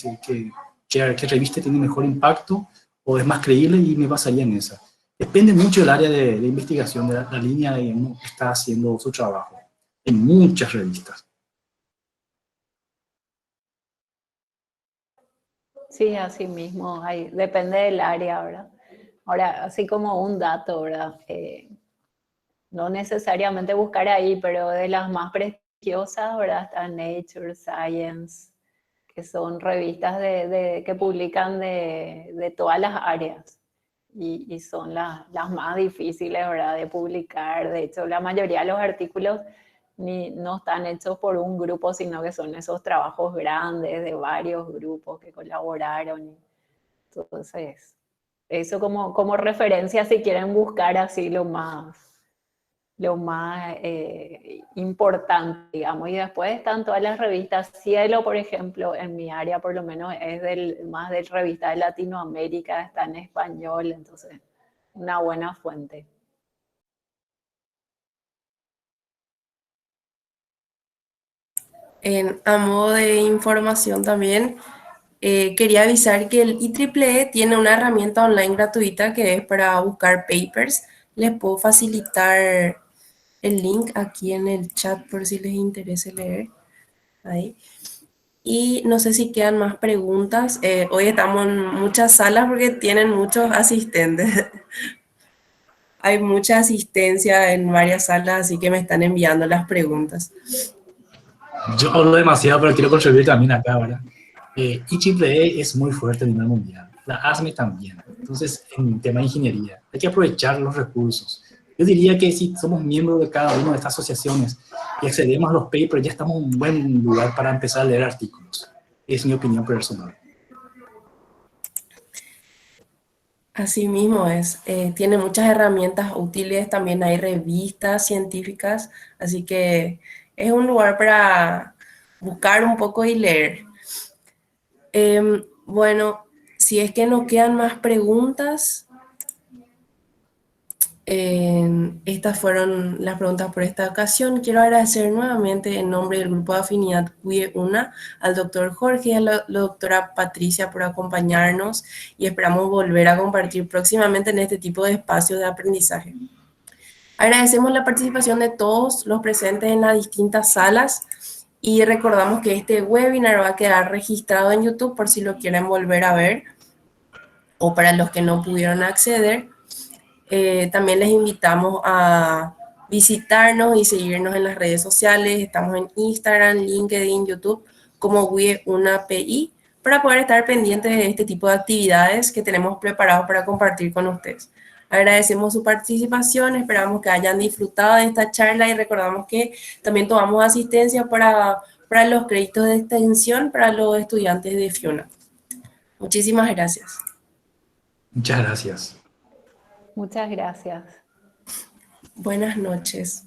revista tiene mejor impacto o es más creíble y me basaría en esa. Depende mucho del área de investigación, de la línea de uno que está haciendo su trabajo. En muchas revistas. Sí, así mismo, depende del área, ¿verdad? Ahora, así como un dato, ¿verdad? No necesariamente buscar ahí, pero de las más prestigiosas, ¿verdad? Está Nature, Science, que son revistas que publican de todas las áreas y son las más difíciles, ¿verdad?, de publicar. De hecho, la mayoría de los artículos no están hechos por un grupo, sino que son esos trabajos grandes de varios grupos que colaboraron. Entonces, eso como referencia si quieren buscar así lo más importante, digamos. Y después están todas las revistas. Cielo, por ejemplo, en mi área por lo menos es más de revista de Latinoamérica, está en español, entonces una buena fuente. A modo de información también, quería avisar que el IEEE tiene una herramienta online gratuita que es para buscar papers. Les puedo facilitar el link aquí en el chat por si les interesa leer. Ahí. Y no sé si quedan más preguntas. Hoy estamos en muchas salas porque tienen muchos asistentes. Hay mucha asistencia en varias salas, así que me están enviando las preguntas. Yo hablo demasiado, pero quiero contribuir también acá, ¿verdad? IEEE es muy fuerte a nivel mundial, la ASME también. Entonces, en tema de ingeniería, hay que aprovechar los recursos. Yo diría que si somos miembros de cada una de estas asociaciones y accedemos a los papers, ya estamos en un buen lugar para empezar a leer artículos. Es mi opinión personal. Así mismo es. Tiene muchas herramientas útiles, también hay revistas científicas, así que es un lugar para buscar un poco y leer. Bueno, si es que no quedan más preguntas, estas fueron las preguntas por esta ocasión. Quiero agradecer nuevamente en nombre del Grupo de Afinidad WIE UNA al doctor Jorge y a la doctora Patricia por acompañarnos y esperamos volver a compartir próximamente en este tipo de espacios de aprendizaje. Agradecemos la participación de todos los presentes en las distintas salas y recordamos que este webinar va a quedar registrado en YouTube por si lo quieren volver a ver o para los que no pudieron acceder. También les invitamos a visitarnos y seguirnos en las redes sociales. Estamos en Instagram, LinkedIn, YouTube como WIE una PI para poder estar pendientes de este tipo de actividades que tenemos preparados para compartir con ustedes. Agradecemos su participación, esperamos que hayan disfrutado de esta charla y recordamos que también tomamos asistencia para los créditos de extensión para los estudiantes de FIUNA. Muchísimas gracias. Muchas gracias. Muchas gracias. Buenas noches.